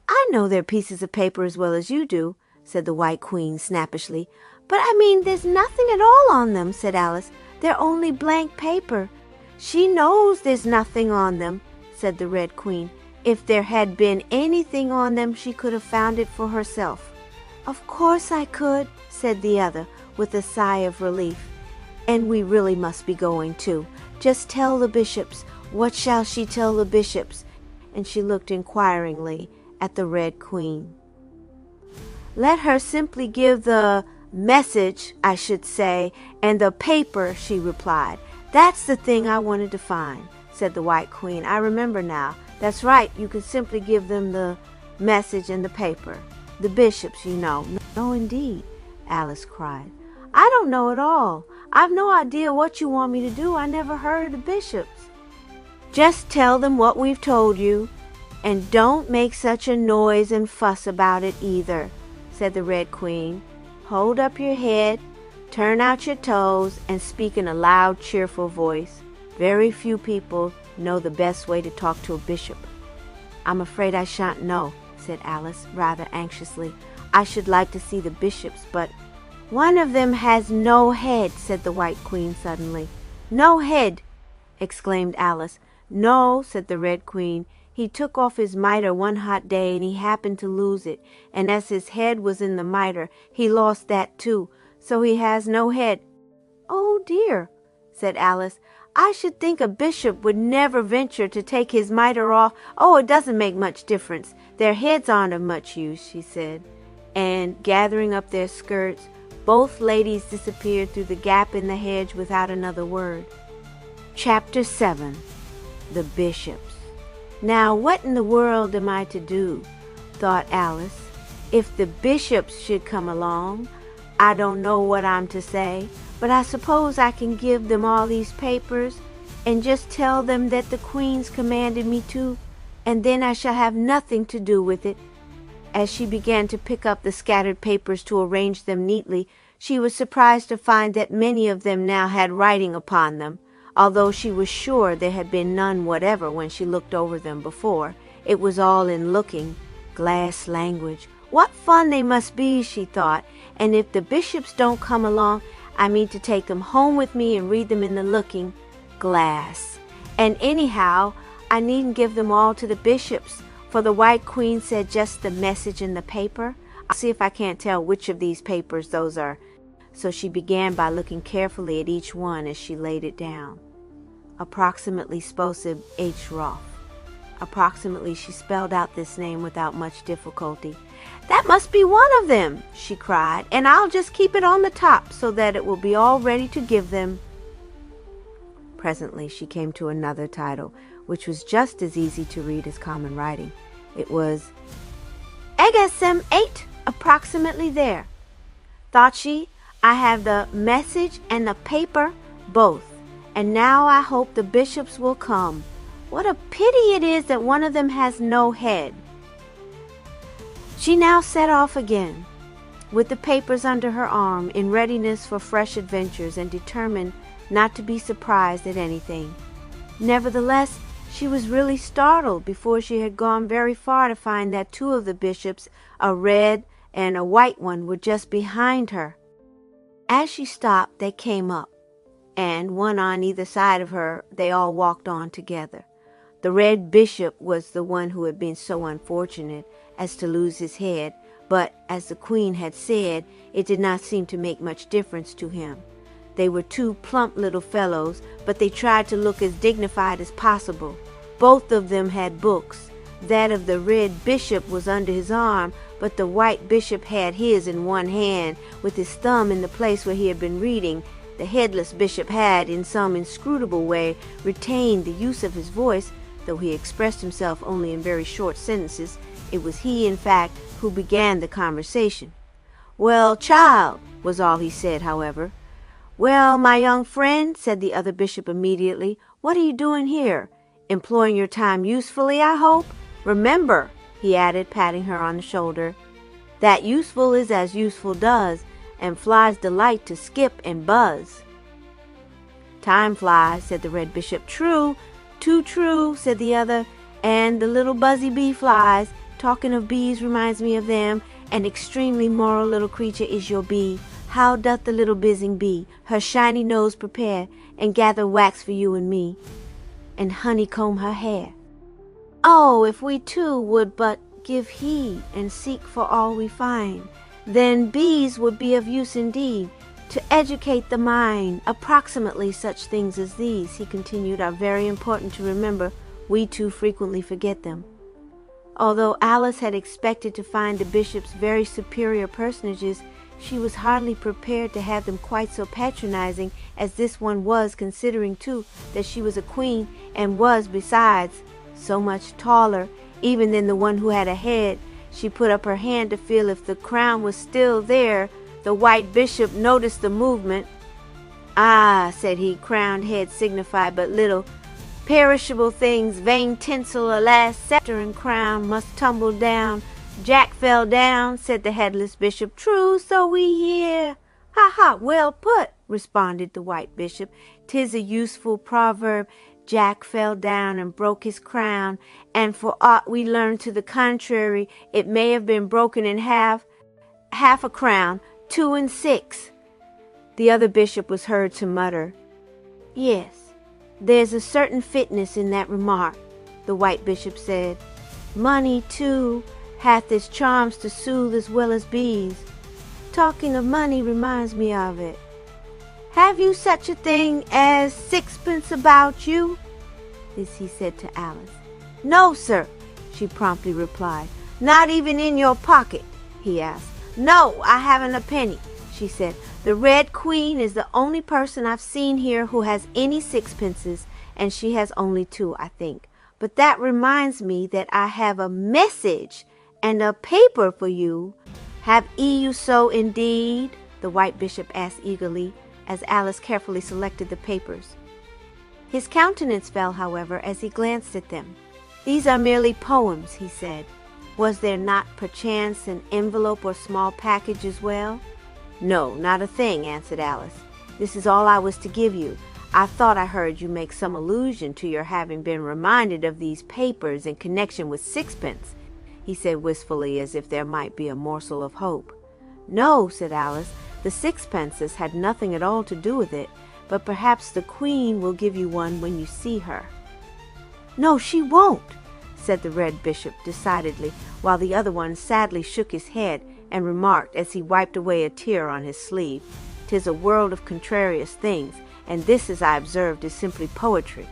"I know they're pieces of paper as well as you do," said the White Queen snappishly. "But I mean, there's nothing at all on them," said Alice. "They're only blank paper." "She knows there's nothing on them," said the Red Queen. "If there had been anything on them, she could have found it for herself." "Of course I could," said the other, with a sigh of relief. "And we really must be going too. Just tell the bishops. What shall she tell the bishops?" And she looked inquiringly at the Red Queen. "Let her simply give the message, I should say, and the paper," she replied. "That's the thing I wanted to find," said the White Queen. "I remember now. That's right, you could simply give them the message and the paper. The bishops, you know." "No, indeed," Alice cried. "I don't know at all. I've no idea what you want me to do. I never heard of the bishops." "Just tell them what we've told you, and don't make such a noise and fuss about it either," said the Red Queen. "Hold up your head, turn out your toes, and speak in a loud, cheerful voice. Very few people know the best way to talk to a bishop." "I'm afraid I shan't know," said Alice, rather anxiously. "I should like to see the bishops, but—" "One of them has no head," said the White Queen suddenly. "No head!" exclaimed Alice. "No," said the Red Queen. "He took off his mitre one hot day, and he happened to lose it. And as his head was in the mitre, he lost that too. So he has no head." "Oh dear," said Alice. "I should think a bishop would never venture to take his mitre off." "Oh, it doesn't make much difference. Their heads aren't of much use," she said. And gathering up their skirts, both ladies disappeared through the gap in the hedge without another word. Chapter 7. The Bishops. "Now what in the world am I to do?" thought Alice. "If the bishops should come along, I don't know what I'm to say, but I suppose I can give them all these papers and just tell them that the Queen's commanded me to, and then I shall have nothing to do with it." As she began to pick up the scattered papers to arrange them neatly, she was surprised to find that many of them now had writing upon them, although she was sure there had been none whatever when she looked over them before. It was all in Looking-Glass language. "What fun they must be," she thought, "and if the bishops don't come along, I mean to take them home with me and read them in the Looking-Glass. And anyhow, I needn't give them all to the bishops, for the White Queen said just the message in the paper. I'll see if I can't tell which of these papers those are." So she began by looking carefully at each one as she laid it down. Approximately Sposib H. Roth. Approximately she spelled out this name without much difficulty. "That must be one of them," she cried, "and I'll just keep it on the top so that it will be all ready to give them." Presently she came to another title, which was just as easy to read as common writing. It was Egasem 8, approximately there. Thought she, I have the message and the paper, both, and now I hope the bishops will come. What a pity it is that one of them has no head. She now set off again. with the papers under her arm, in readiness for fresh adventures and determined not to be surprised at anything. Nevertheless, she was really startled before she had gone very far to find that two of the bishops, a red and a white one, were just behind her. As she stopped, they came up, and one on either side of her, they all walked on together. The red bishop was the one who had been so unfortunate as to lose his head, but, as the queen had said, it did not seem to make much difference to him. They were two plump little fellows, but they tried to look as dignified as possible. Both of them had books. That of the red bishop was under his arm, but the white bishop had his in one hand, with his thumb in the place where he had been reading. The headless bishop had, in some inscrutable way, retained the use of his voice, though he expressed himself only in very short sentences. It was he, in fact, who began the conversation. "Well, child," was all he said, however. "Well, my young friend," said the other bishop immediately, "what are you doing here? Employing your time usefully, I hope? Remember," he added, patting her on the shoulder, "that useful is as useful does, and flies delight to skip and buzz." "Time flies," said the red bishop. "True, too true," said the other, "and the little buzzy bee flies. Talking of bees reminds me of them. An extremely moral little creature is your bee. How doth the little buzzing bee her shiny nose prepare, and gather wax for you and me, and honeycomb her hair? Oh, if we too would but give heed, and seek for all we find, then bees would be of use indeed, to educate the mind. Approximately such things as these," he continued, "are very important to remember. We too frequently forget them." Although Alice had expected to find the bishops very superior personages, she was hardly prepared to have them quite so patronizing as this one was, considering, too, that she was a queen, and was, besides, so much taller even than the one who had a head. She put up her hand to feel if the crown was still there. The white bishop noticed the movement. "Ah," said he, "crowned head signify but little. Perishable things, vain tinsel, alas, scepter and crown must tumble down. Jack fell down," said the headless bishop. "True, so we hear." "Ha, ha, well put," responded the white bishop. "'Tis a useful proverb. Jack fell down and broke his crown, and for aught we learn to the contrary, it may have been broken in half a crown, 2 and 6. The other bishop was heard to mutter, "Yes, there's a certain fitness in that remark," the white bishop said. "Money, too, hath its charms to soothe as well as bees. Talking of money reminds me of it. Have you such a thing as sixpence about you?" This he said to Alice. "No, sir," she promptly replied. "Not even in your pocket?" he asked. "No, I haven't a penny," she said. "The Red Queen is the only person I've seen here who has any sixpences, and she has only 2, I think. But that reminds me that I have a message and a paper for you." "Have you so indeed?" the white bishop asked eagerly, as Alice carefully selected the papers. His countenance fell, however, as he glanced at them. "These are merely poems," he said. "Was there not perchance an envelope or small package as well?" "No, not a thing," answered Alice. "This is all I was to give you. I thought I heard you make some allusion to your having been reminded of these papers in connection with sixpence," he said wistfully, as if there might be a morsel of hope. "No," said Alice, "the sixpences had nothing at all to do with it, but perhaps the Queen will give you one when you see her." "No, she won't," said the red bishop decidedly, while the other one sadly shook his head and remarked, as he wiped away a tear on his sleeve, "'Tis a world of contrarious things, and this, as I observed, is simply poetry.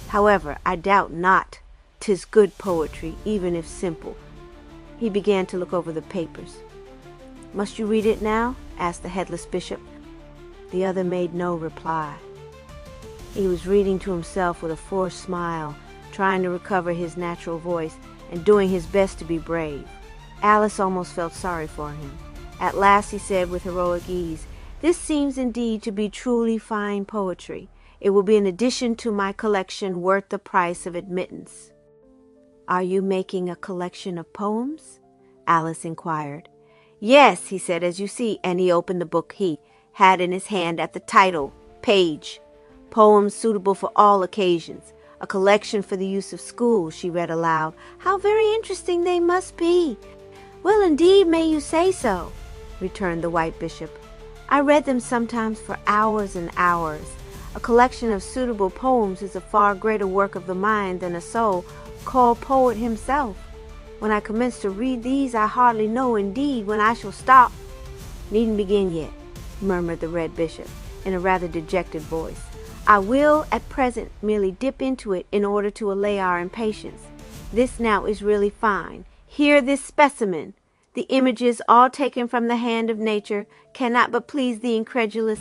However, I doubt not 'tis good poetry, even if simple." He began to look over the papers. "Must you read it now?" asked the headless bishop. The other made no reply. He was reading to himself with a forced smile, trying to recover his natural voice, and doing his best to be brave. Alice almost felt sorry for him. At last he said with heroic ease, "This seems indeed to be truly fine poetry. It will be an addition to my collection worth the price of admittance." "Are you making a collection of poems?" Alice inquired. Yes, he said, as you see, and he opened the book he had in his hand at the title page. Poems suitable for all occasions. A collection for the use of schools, she read aloud. How very interesting they must be. Well, indeed, may you say so, returned the white bishop. I read them sometimes for hours and hours. A collection of suitable poems is a far greater work of the mind than a soul called poet himself. When I commence to read these, I hardly know, indeed, when I shall stop. Needn't begin yet, murmured the red bishop in a rather dejected voice. I will, at present, merely dip into it in order to allay our impatience. This now is really fine. Hear this specimen. The images, all taken from the hand of nature, cannot but please the incredulous.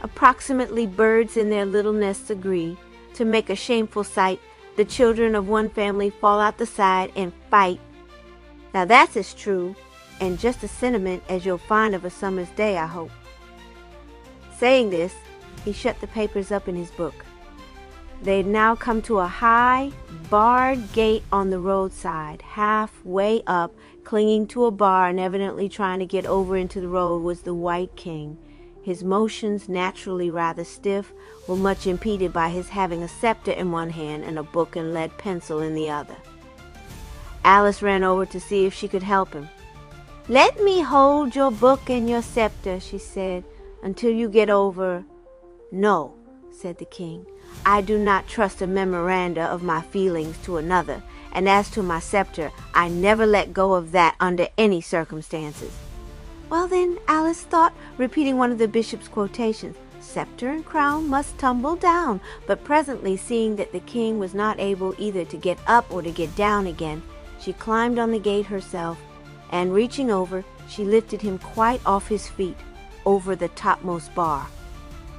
Approximately birds in their little nests agree. To make a shameful sight, the children of one family fall out the side and fight. Now that's as true, and just as sentiment as you'll find of a summer's day, I hope. Saying this, he shut the papers up in his book. They had now come to a high, barred gate on the roadside. Halfway up, clinging to a bar and evidently trying to get over into the road, was the White King. His motions, naturally rather stiff, were much impeded by his having a scepter in one hand and a book and lead pencil in the other. Alice ran over to see if she could help him. "Let me hold your book and your scepter," she said, "until you get over." "No," said the king. "I do not trust a memoranda of my feelings to another, and as to my scepter, I never let go of that under any circumstances." "Well then," Alice thought, repeating one of the bishop's quotations, "scepter and crown must tumble down." But presently, seeing that the king was not able either to get up or to get down again, she climbed on the gate herself, and reaching over, she lifted him quite off his feet, over the topmost bar.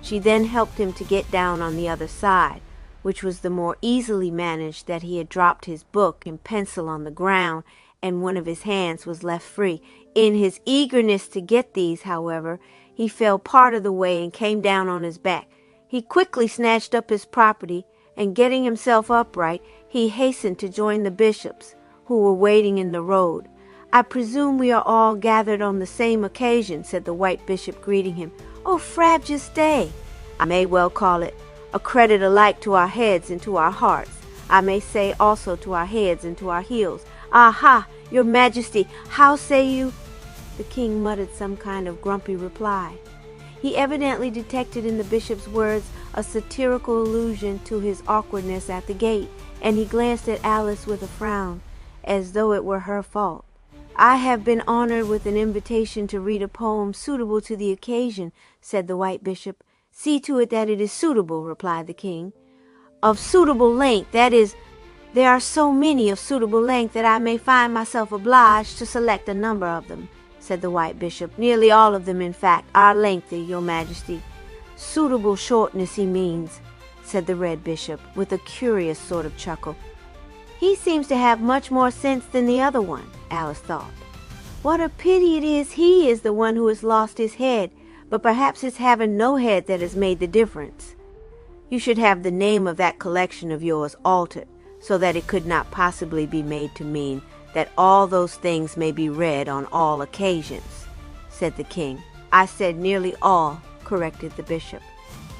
She then helped him to get down on the other side, which was the more easily managed that he had dropped his book and pencil on the ground, and one of his hands was left free. In his eagerness to get these, however, he fell part of the way and came down on his back. He quickly snatched up his property, and getting himself upright, he hastened to join the bishops, who were waiting in the road. "I presume we are all gathered on the same occasion," said the white bishop, greeting him. "Oh, frabjous day! I may well call it a credit alike to our heads and to our hearts. I may say also to our heads and to our heels. Aha, your majesty, how say you?" The king muttered some kind of grumpy reply. He evidently detected in the bishop's words a satirical allusion to his awkwardness at the gate, and he glanced at Alice with a frown, as though it were her fault. "I have been honored with an invitation to read a poem suitable to the occasion," said the white bishop. "See to it that it is suitable," replied the king. "Of suitable length, that is, there are so many of suitable length that I may find myself obliged to select a number of them," said the white bishop. "Nearly all of them, in fact, are lengthy, your majesty." "Suitable shortness, he means," said the red bishop, with a curious sort of chuckle. "He seems to have much more sense than the other one," Alice thought. "What a pity it is he is the one who has lost his head, but perhaps it's having no head that has made the difference. You should have the name of that collection of yours altered, so that it could not possibly be made to mean that all those things may be read on all occasions," said the king. "I said nearly all," corrected the bishop.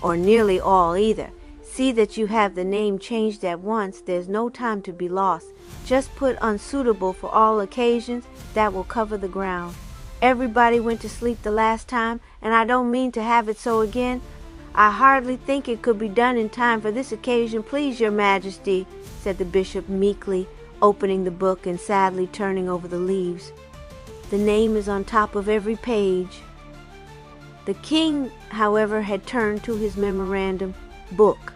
"Or nearly all either. See that you have the name changed at once. There's no time to be lost. Just put unsuitable for all occasions. That will cover the ground. Everybody went to sleep the last time, and I don't mean to have it so again. I hardly think it could be done in time for this occasion, please your majesty," said the bishop meekly, opening the book and sadly turning over the leaves. "The name is on top of every page." The king, however, had turned to his memorandum book,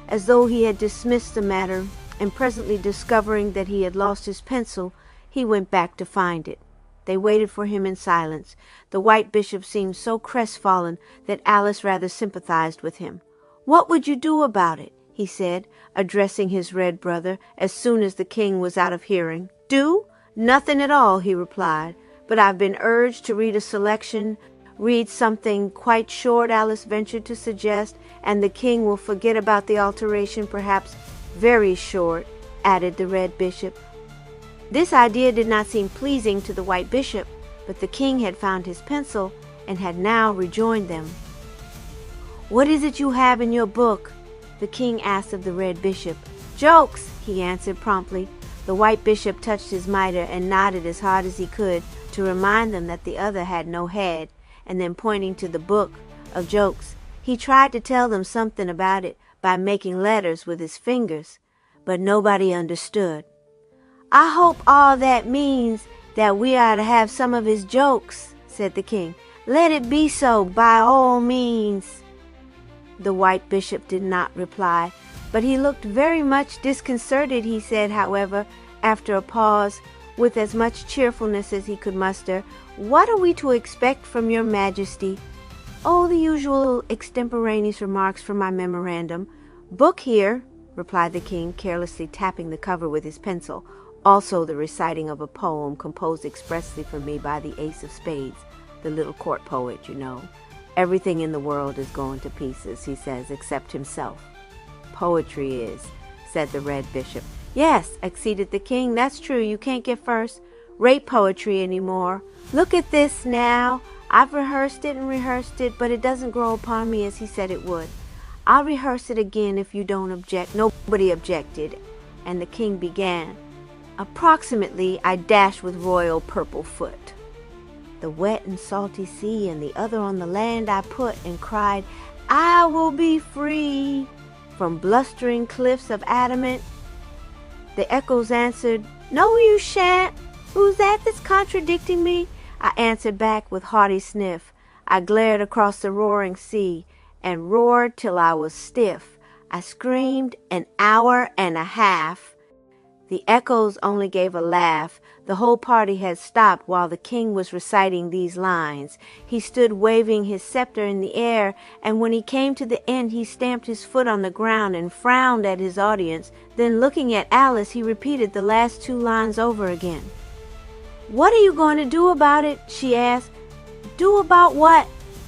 as though he had dismissed the matter, and presently discovering that he had lost his pencil, he went back to find it. They waited for him in silence. The white bishop seemed so crestfallen that Alice rather sympathized with him. "What would you do about it?" he said, addressing his red brother, as soon as the king was out of hearing. "Do? Nothing at all," he replied. "But I've been urged to read a selection." "Read something quite short," Alice ventured to suggest, "and the king will forget about the alteration, perhaps very short," added the red bishop. This idea did not seem pleasing to the white bishop, but the king had found his pencil and had now rejoined them. "What is it you have in your book?" the king asked of the red bishop. "Jokes," he answered promptly. The white bishop touched his mitre and nodded as hard as he could to remind them that the other had no head, and then pointing to the book of jokes, he tried to tell them something about it by making letters with his fingers, but nobody understood. "I hope all that means that we are to have some of his jokes," said the king. "Let it be so, by all means." The white bishop did not reply, but he looked very much disconcerted. He said, however, after a pause, with as much cheerfulness as he could muster, "What are we to expect from your majesty?" "Oh, the usual extemporaneous remarks from my memorandum. Book here," replied the king, carelessly tapping the cover with his pencil. "Also the reciting of a poem composed expressly for me by the Ace of Spades, the little court poet, you know. Everything in the world is going to pieces, he says, except himself." "Poetry is," said the red bishop. "Yes," acceded the king, "that's true. You can't get first rate poetry anymore. Look at this now. I've rehearsed it and rehearsed it, but it doesn't grow upon me as he said it would. I'll rehearse it again if you don't object." Nobody objected, and the king began. "Approximately, I dashed with royal purple foot the wet and salty sea, and the other on the land I put, and cried, 'I will be free from blustering cliffs of adamant.' The echoes answered, 'No, you shan't. Who's that that's contradicting me?' I answered back with haughty sniff. I glared across the roaring sea, and roared till I was stiff. I screamed an hour and a half. The echoes only gave a laugh. The whole party had stopped while the king was reciting these lines. He stood waving his scepter in the air, and when he came to the end he stamped his foot on the ground and frowned at his audience. Then looking at Alice, he repeated the last 2 lines over again. "What are you going to do about it?" she asked. "Do about what?"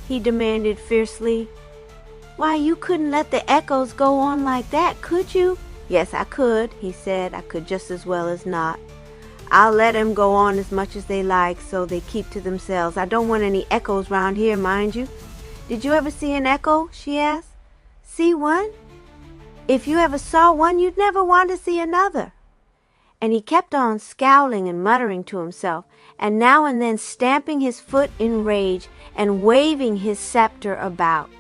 he demanded fiercely. "Why, you couldn't let the echoes go on like that, could you?" "Yes, I could," he said. "I could just as well as not. I'll let them go on as much as they like, so they keep to themselves. I don't want any echoes round here, mind you." "Did you ever see an echo?" she asked. "See one? If you ever saw one, you'd never want to see another." And he kept on scowling and muttering to himself, and now and then stamping his foot in rage and waving his scepter about.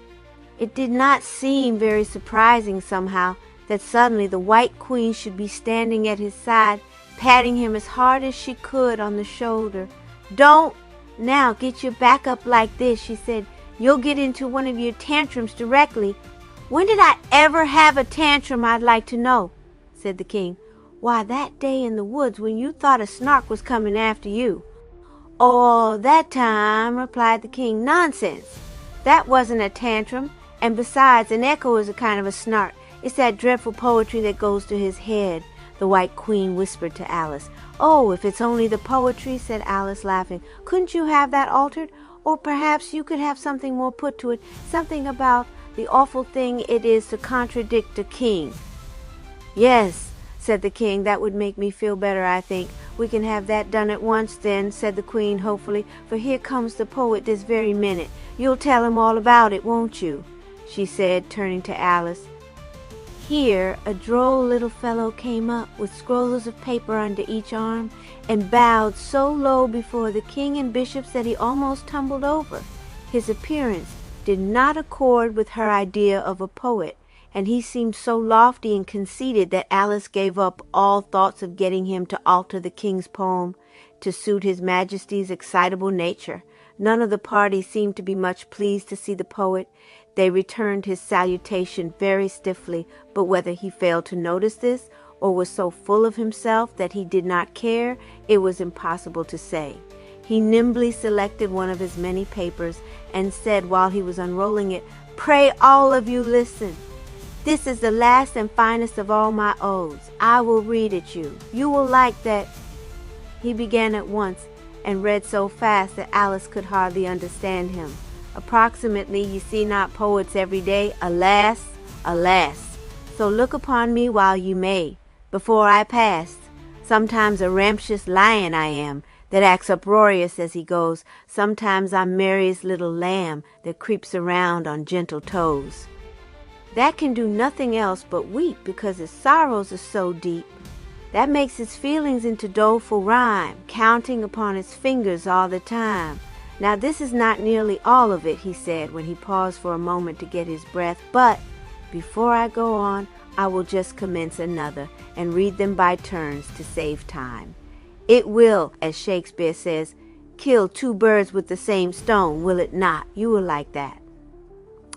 It did not seem very surprising somehow that suddenly the White Queen should be standing at his side, patting him as hard as she could on the shoulder. "Don't now get your back up like this," she said. "You'll get into one of your tantrums directly." "When did I ever have a tantrum, I'd like to know?" said the king. "Why, that day in the woods when you thought a snark was coming after you." "Oh, that time," replied the king. "Nonsense. That wasn't a tantrum. And besides, an echo is a kind of a snark. It's that dreadful poetry that goes to his head," the White Queen whispered to Alice. "Oh, if it's only the poetry," said Alice, laughing. "Couldn't you have that altered? Or perhaps you could have something more put to it, something about the awful thing it is to contradict a king." "Yes," said the king, "that would make me feel better, I think. We can have that done at once, then," said the queen hopefully, "for here comes the poet this very minute. You'll tell him all about it, won't you?" she said, turning to Alice. Here a droll little fellow came up with scrolls of paper under each arm and bowed so low before the king and bishops that he almost tumbled over. His appearance did not accord with her idea of a poet, and he seemed so lofty and conceited that Alice gave up all thoughts of getting him to alter the king's poem to suit his majesty's excitable nature. None of the party seemed to be much pleased to see the poet. They returned his salutation very stiffly, but whether he failed to notice this or was so full of himself that he did not care, it was impossible to say. He nimbly selected one of his many papers and said while he was unrolling it, "Pray all of you listen. This is the last and finest of all my odes. I will read it you. You will like that." He began at once and read so fast that Alice could hardly understand him. "Approximately, ye see not poets every day, alas, alas. So look upon me while you may, before I pass. Sometimes a ramtious lion I am, that acts uproarious as he goes. Sometimes I'm Mary's little lamb that creeps around on gentle toes. That can do nothing else but weep because his sorrows are so deep. That makes his feelings into doleful rhyme, counting upon his fingers all the time. Now this is not nearly all of it, he said when he paused for a moment to get his breath, but before I go on, I will just commence another and read them by turns to save time. It will, as Shakespeare says, kill two birds with the same stone, will it not? You will like that.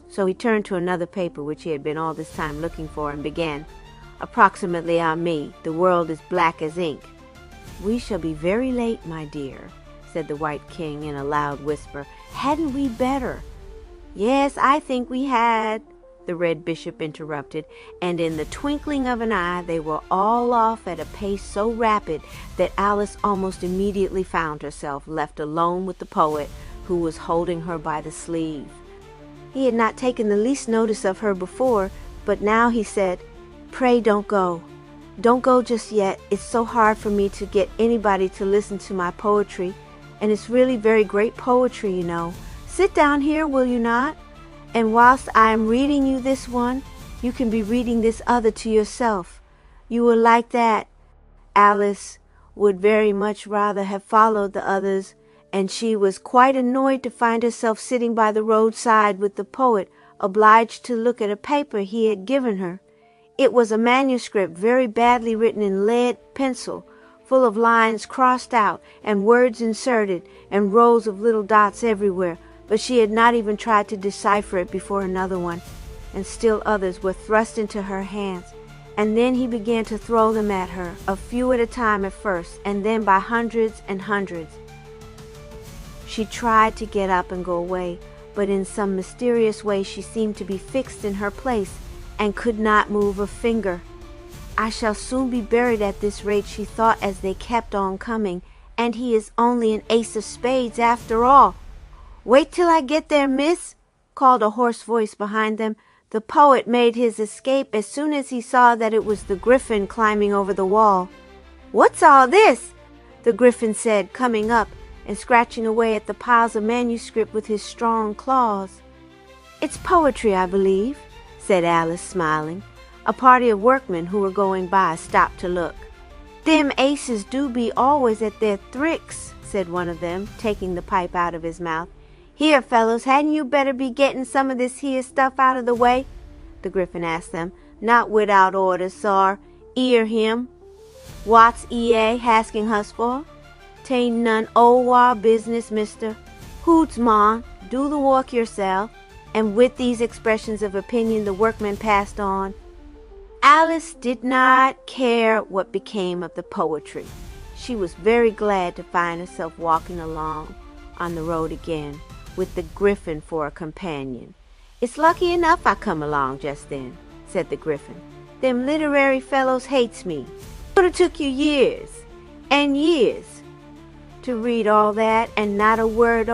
So he turned to another paper which he had been all this time looking for and began, approximately on me, the world is black as ink. We shall be very late, my dear, said the White King in a loud whisper. Hadn't we better? Yes, I think we had, the Red Bishop interrupted, and in the twinkling of an eye they were all off at a pace so rapid that Alice almost immediately found herself left alone with the poet, who was holding her by the sleeve. He had not taken the least notice of her before, but now he said, Pray don't go. Don't go just yet. It's so hard for me to get anybody to listen to my poetry, and it's really very great poetry, you know. Sit down here, will you not? And whilst I am reading you this one, you can be reading this other to yourself. You will like that. Alice would very much rather have followed the others, and she was quite annoyed to find herself sitting by the roadside with the poet, obliged to look at a paper he had given her. It was a manuscript very badly written in lead pencil, full of lines crossed out and words inserted and rows of little dots everywhere, but she had not even tried to decipher it before another one, and still others were thrust into her hands. And then he began to throw them at her, a few at a time at first, and then by hundreds and hundreds. She tried to get up and go away, but in some mysterious way she seemed to be fixed in her place and could not move a finger. I shall soon be buried at this rate, she thought as they kept on coming, and he is only an ace of spades after all. Wait till I get there, miss, called a hoarse voice behind them. The poet made his escape as soon as he saw that it was the Gryphon climbing over the wall. What's all this? The Gryphon said, coming up and scratching away at the piles of manuscript with his strong claws. It's poetry, I believe, said Alice, smiling. A party of workmen who were going by stopped to look. Them aces do be always at their thricks, said one of them, taking the pipe out of his mouth. Here, fellows, hadn't you better be getting some of this here stuff out of the way? The Gryphon asked them. Not without orders, sir. Ear him. What's E.A. hasking hus for? Tain't none o' business, mister. Hoots, mon, do the work yourself. And with these expressions of opinion the workmen passed on. Alice did not care what became of the poetry. She was very glad to find herself walking along on the road again, with the Gryphon for a companion. It's lucky enough I come along just then, said the Gryphon. Them literary fellows hates me. Would have took you years and years to read all that, and not a word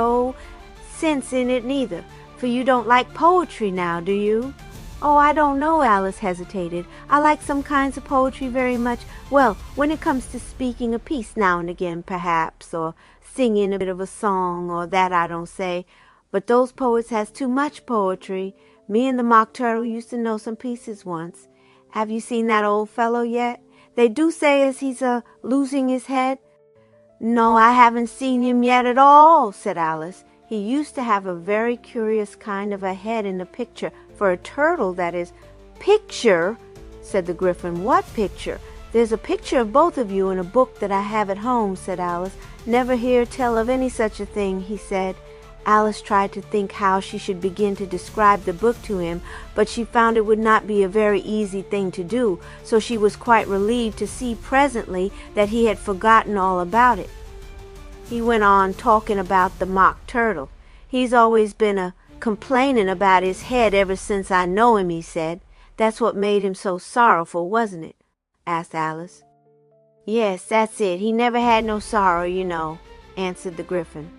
sense in it neither, for you don't like poetry now, do you? Oh, I don't know, Alice hesitated. I like some kinds of poetry very much. Well, when it comes to speaking a piece now and again, perhaps, or singing a bit of a song, or that I don't say. But those poets has too much poetry. Me and the Mock Turtle used to know some pieces once. Have you seen that old fellow yet? They do say as he's losing his head. No, I haven't seen him yet at all, said Alice. He used to have a very curious kind of a head in the picture, for a turtle, that is. Picture, said the Gryphon. What picture? There's a picture of both of you in a book that I have at home, said Alice. Never hear tell of any such a thing, he said. Alice tried to think how she should begin to describe the book to him, but she found it would not be a very easy thing to do, so she was quite relieved to see presently that he had forgotten all about it. He went on talking about the Mock Turtle. He's always been complaining about his head ever since I know him, he said. That's what made him so sorrowful, wasn't it? Asked Alice. Yes, that's it. He never had no sorrow, you know, answered the Gryphon.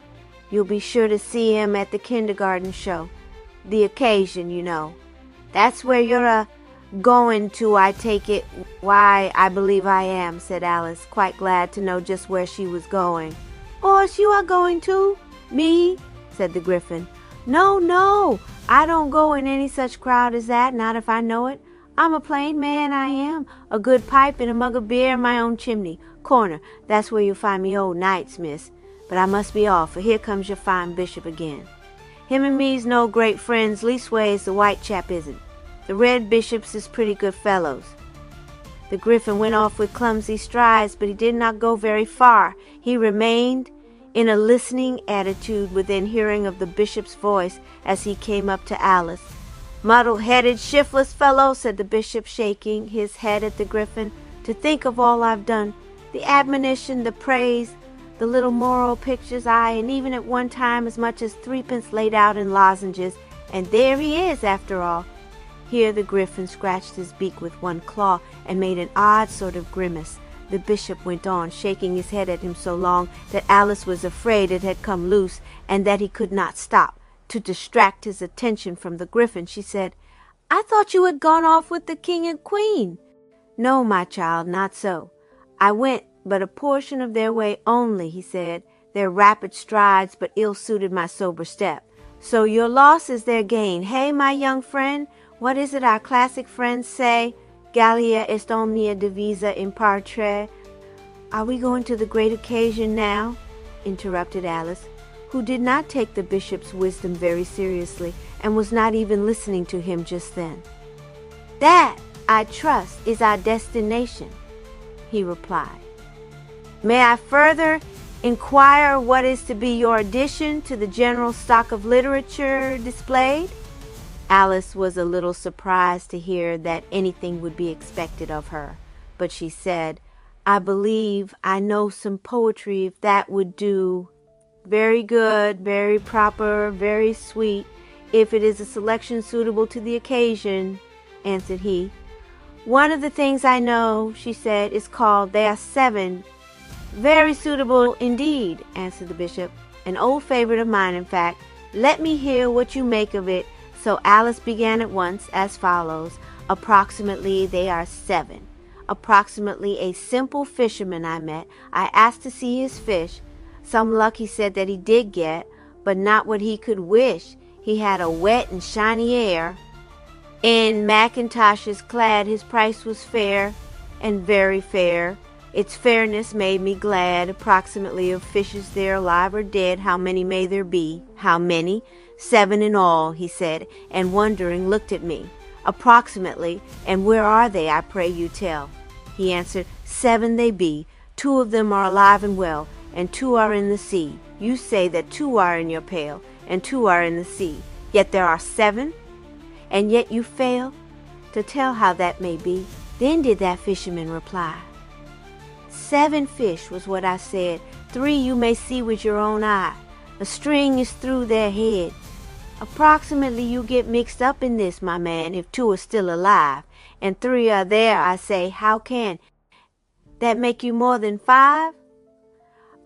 You'll be sure to see him at the kindergarten show. The occasion, you know. That's where you're going to, I take it. Why, I believe I am, said Alice, quite glad to know just where she was going. "Horse, you are going too?" "Me?" said the Griffin. "No, no, I don't go in any such crowd as that, not if I know it. I'm a plain man, I am. A good pipe and a mug of beer in my own chimney corner. That's where you'll find me old nights, miss. But I must be off, for here comes your fine bishop again. Him and me's no great friends, leastways the white chap isn't. The red bishops is pretty good fellows." The Griffin went off with clumsy strides, but he did not go very far. He remained in a listening attitude within hearing of the bishop's voice as he came up to Alice. "Muddle-headed, shiftless fellow," said the bishop, shaking his head at the Griffin. "To think of all I've done, the admonition, the praise, the little moral pictures, aye, and even at one time as much as threepence laid out in lozenges, and there he is after all." Here the Griffin scratched his beak with one claw and made an odd sort of grimace. The bishop went on, shaking his head at him so long that Alice was afraid it had come loose and that he could not stop. To distract his attention from the Griffin, she said, "I thought you had gone off with the king and queen." "No, my child, not so. I went but a portion of their way only," he said. "Their rapid strides but ill-suited my sober step. So your loss is their gain, hey, my young friend? What is it our classic friends say? Gallia est omnia divisa in parte." "Are we going to the great occasion now?" interrupted Alice, who did not take the bishop's wisdom very seriously and was not even listening to him just then. "That, I trust, is our destination," he replied. "May I further inquire what is to be your addition to the general stock of literature displayed?" Alice was a little surprised to hear that anything would be expected of her, but she said, "I believe I know some poetry, if that would do." "Very good, very proper, very sweet, if it is a selection suitable to the occasion," answered he. "One of the things I know," she said, "is called 'They Are Seven.'" "Very suitable indeed," answered the bishop. "An old favorite of mine, in fact. Let me hear what you make of it." So Alice began at once as follows. "Approximately they are 7. Approximately a simple fisherman I met. I asked to see his fish. Some luck he said that he did get, but not what he could wish. He had a wet and shiny air. In mackintoshes clad, his price was fair, and very fair. Its fairness made me glad. Approximately of fishes there, alive or dead, how many may there be?" "How many?" "7 in all," he said, and wondering looked at me. "Approximately, and where are they, I pray you tell?" He answered, "7 they be. 2 of them are alive and well, and 2 are in the sea. You say that 2 are in your pail, and 2 are in the sea. Yet there are 7? And yet you fail to tell how that may be." Then did that fisherman reply, "7 fish was what I said. 3 you may see with your own eye. A string is through their head. Approximately you get mixed up in this, my man, if 2 are still alive, and 3 are there. I say, how can that make you more than 5?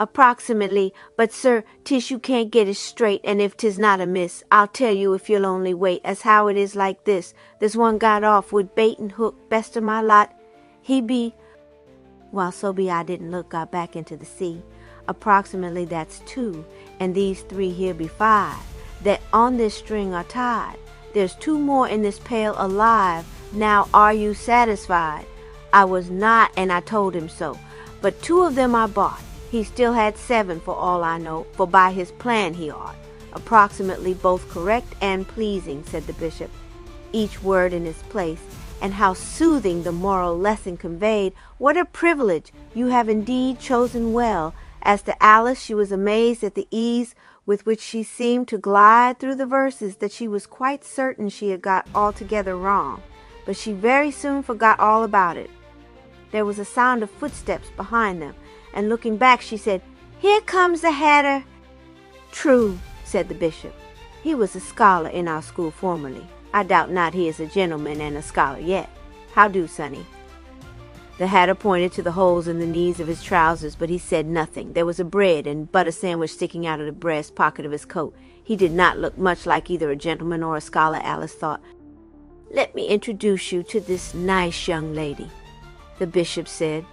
Approximately, but sir, 'tis you can't get it straight, and if 'tis not amiss, I'll tell you if you'll only wait, as how it is like this. There's one got off with bait and hook, best of my lot. He be, while so be I didn't look, got back into the sea. Approximately that's 2, and these 3 here be 5, that on this string are tied. There's 2 more in this pail alive. Now are you satisfied?" I was not, and I told him so. But 2 of them I bought. He still had 7 for all I know, for by his plan he ought. Approximately both correct and pleasing, said the bishop, each word in its place. And how soothing the moral lesson conveyed. What a privilege! You have indeed chosen well. As to Alice, she was amazed at the ease with which she seemed to glide through the verses, that she was quite certain she had got altogether wrong. But she very soon forgot all about it. There was a sound of footsteps behind them, and looking back she said, "Here comes the hatter." "True," said the bishop. "He was a scholar in our school formerly. I doubt not he is a gentleman and a scholar yet. How do, sonny?" The hatter pointed to the holes in the knees of his trousers, but he said nothing. There was a bread and butter sandwich sticking out of the breast pocket of his coat. He did not look much like either a gentleman or a scholar, Alice thought. "Let me introduce you to this nice young lady," the bishop said.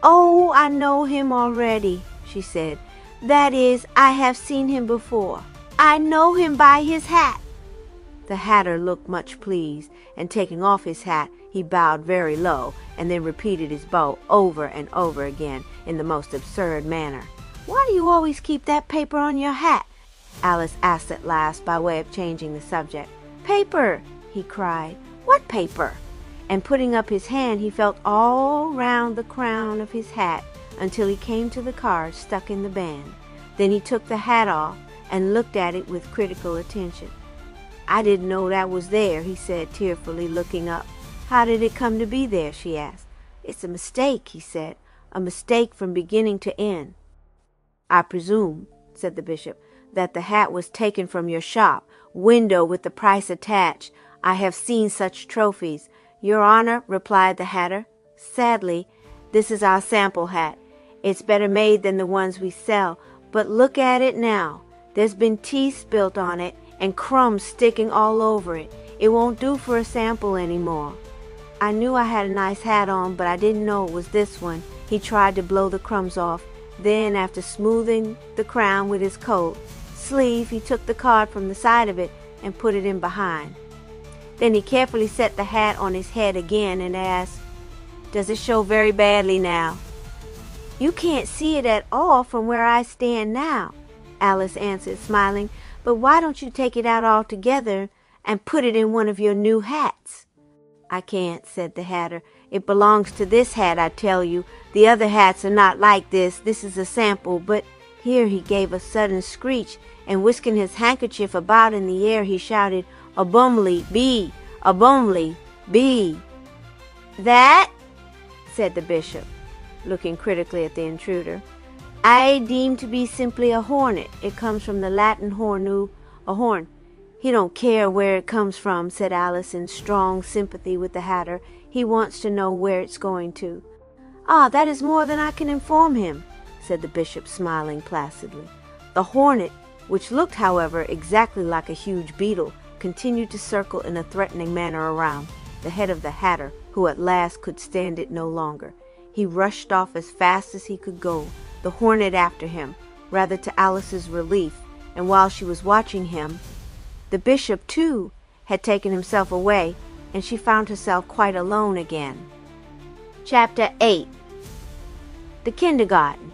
"Oh, I know him already," she said. That is, I have seen him before. I know him by his hat." The Hatter looked much pleased, and taking off his hat, he bowed very low, and then repeated his bow over and over again in the most absurd manner. "Why do you always keep that paper on your hat?" Alice asked at last, by way of changing the subject. "Paper!" he cried. "What paper?" And putting up his hand, he felt all round the crown of his hat until he came to the card stuck in the band. Then he took the hat off and looked at it with critical attention. "I didn't know that was there," he said tearfully, looking up. "How did it come to be there?" she asked. "It's a mistake," he said, "a mistake from beginning to end." "I presume," said the bishop, "that the hat was taken from your shop, window with the price attached. I have seen such trophies." "Your honor," replied the Hatter, "sadly, this is our sample hat. It's better made than the ones we sell, but look at it now. There's been tea spilt on it and crumbs sticking all over it. It won't do for a sample anymore." "I knew I had a nice hat on, but I didn't know it was this one." He tried to blow the crumbs off. Then, after smoothing the crown with his coat sleeve, he took the card from the side of it and put it in behind. Then he carefully set the hat on his head again and asked, "Does it show very badly now?" "You can't see it at all from where I stand now," Alice answered, smiling. "But why don't you take it out altogether and put it in one of your new hats?" "I can't," said the Hatter. "It belongs to this hat, I tell you. The other hats are not like this. This is a sample." But here he gave a sudden screech, and whisking his handkerchief about in the air, he shouted, "A bumly bee! A bumly bee!" "That," said the bishop, looking critically at the intruder, "I deem to be simply a hornet. It comes from the Latin hornu, a horn." "He don't care where it comes from," said Alice in strong sympathy with the Hatter. "He wants to know where it's going to." "Ah, that is more than I can inform him," said the bishop, smiling placidly. The hornet, which looked, however, exactly like a huge beetle, continued to circle in a threatening manner around the head of the Hatter, who at last could stand it no longer. He rushed off as fast as he could go, the hornet after him, rather to Alice's relief, and while she was watching him, the bishop, too, had taken himself away, and she found herself quite alone again. Chapter 8. The Kindergarten.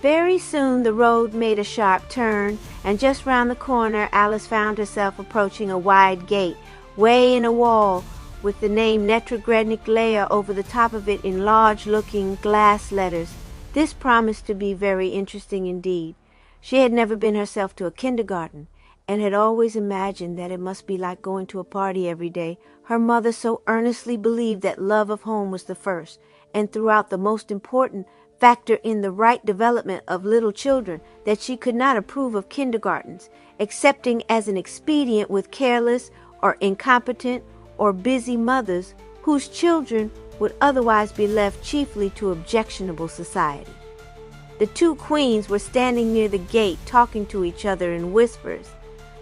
Very soon the road made a sharp turn, and just round the corner Alice found herself approaching a wide gate, way in a wall, with the name Netrogrednik over the top of it in large-looking glass letters. This promised to be very interesting indeed. She had never been herself to a kindergarten, and had always imagined that it must be like going to a party every day. Her mother so earnestly believed that love of home was the first, and throughout the most important factor in the right development of little children, that she could not approve of kindergartens, excepting as an expedient with careless or incompetent or busy mothers whose children would otherwise be left chiefly to objectionable society. The two queens were standing near the gate talking to each other in whispers.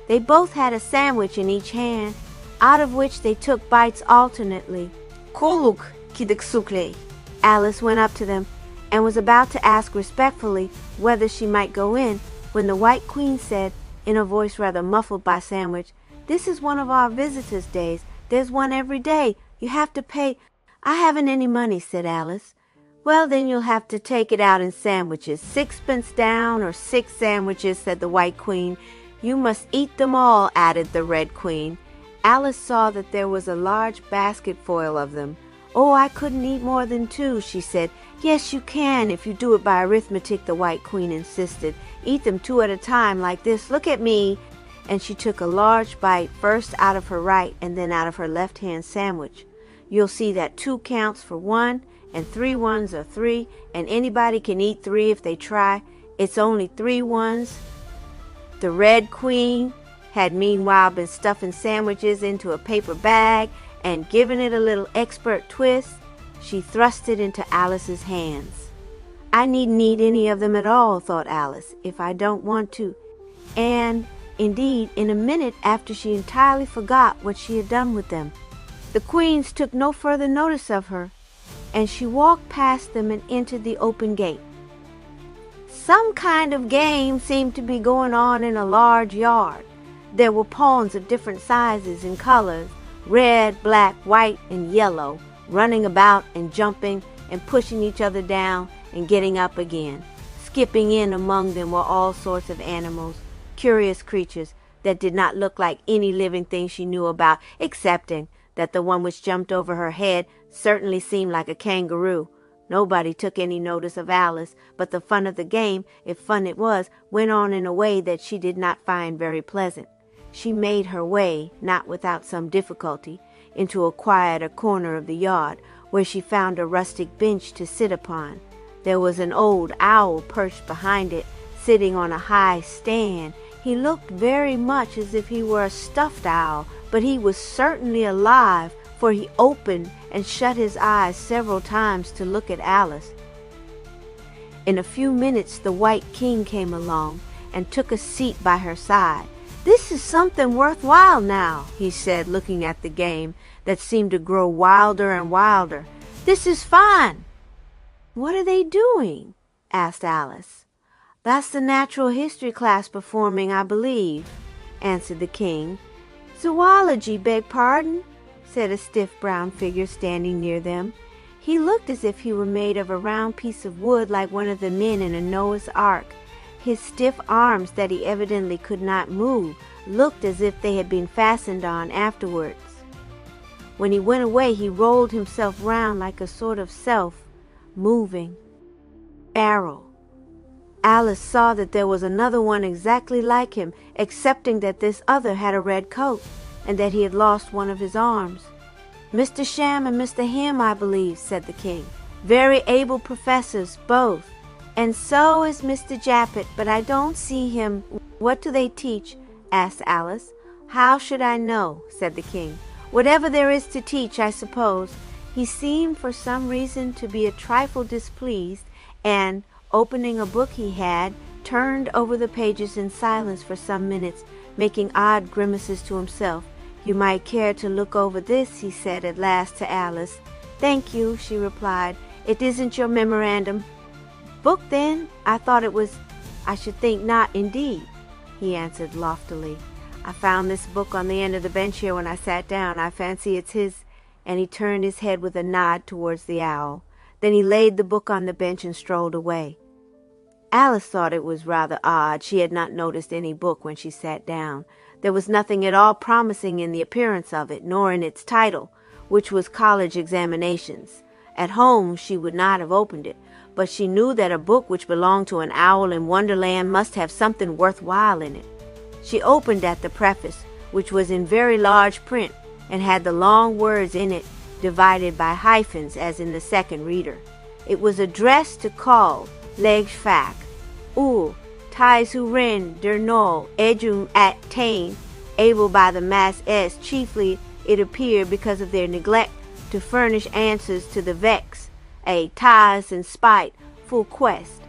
They both had a sandwich in each hand, out of which they took bites alternately. "Koluk kidiksukle." Alice went up to them and was about to ask respectfully whether she might go in, when the White Queen said, in a voice rather muffled by sandwich, "This is one of our visitors' days. There's one every day. You have to pay." "I haven't any money," said Alice. "Well, then you'll have to take it out in sandwiches. 6 pence down or 6 sandwiches," said the White Queen. "You must eat them all," added the Red Queen. Alice saw that there was a large basketful of them. "Oh, I couldn't eat more than 2, she said. "Yes, you can, if you do it by arithmetic," the White Queen insisted. "Eat them 2 at a time, like this. Look at me." And she took a large bite, first out of her right and then out of her left-hand sandwich. "You'll see that 2 counts for 1, and 3 ones are 3, and anybody can eat 3 if they try. It's only 3 ones. The Red Queen had meanwhile been stuffing sandwiches into a paper bag, and giving it a little expert twist, she thrust it into Alice's hands. "I needn't eat any of them at all," thought Alice, "if I don't want to." And, indeed, in a minute after she entirely forgot what she had done with them. The queens took no further notice of her, and she walked past them and entered the open gate. Some kind of game seemed to be going on in a large yard. There were pawns of different sizes and colors, red, black, white, and yellow, running about and jumping and pushing each other down and getting up again. Skipping in among them were all sorts of animals, curious creatures that did not look like any living thing she knew about, excepting that the one which jumped over her head certainly seemed like a kangaroo. Nobody took any notice of Alice, but the fun of the game, if fun it was, went on in a way that she did not find very pleasant. She made her way, not without some difficulty, into a quieter corner of the yard, where she found a rustic bench to sit upon. There was an old owl perched behind it, sitting on a high stand. He looked very much as if he were a stuffed owl, but he was certainly alive, for he opened and shut his eyes several times to look at Alice. In a few minutes the White King came along and took a seat by her side. "This is something worthwhile now," he said, looking at the game that seemed to grow wilder and wilder. "This is fine." "What are they doing?" asked Alice. "That's the natural history class performing, I believe," answered the king. "Zoology, beg pardon," said a stiff brown figure standing near them. He looked as if he were made of a round piece of wood like one of the men in a Noah's Ark. His stiff arms, that he evidently could not move, looked as if they had been fastened on afterwards. When he went away, he rolled himself round like a sort of self-moving Carroll. Alice saw that there was another one exactly like him, excepting that this other had a red coat, and that he had lost one of his arms. "Mr. Sham and Mr. Him, I believe," said the king. "Very able professors, both. And so is Mr. Jappet, but I don't see him." "What do they teach?" asked Alice. "How should I know?" said the king. "Whatever there is to teach, I suppose." He seemed for some reason to be a trifle displeased, and, opening a book he had, turned over the pages in silence for some minutes, making odd grimaces to himself. "You might care to look over this," he said at last to Alice. "Thank you," she replied. "It isn't your memorandum book, then? I thought it was." "I should think not, indeed," he answered loftily. "I found this book on the end of the bench here when I sat down. I fancy it's his," and he turned his head with a nod towards the owl. Then he laid the book on the bench and strolled away. Alice thought it was rather odd. She had not noticed any book when she sat down. There was nothing at all promising in the appearance of it, nor in its title, which was College Examinations. At home she would not have opened it, but she knew that a book which belonged to an owl in Wonderland must have something worthwhile in it. She opened at the preface, which was in very large print, and had the long words in it divided by hyphens as in the second reader. It was addressed to Carl, leg fac, ul, ties who ren, der nol, edum at tain, able by the mass s, chiefly it appeared because of their neglect to furnish answers to the vex, a ties and spite, full quest,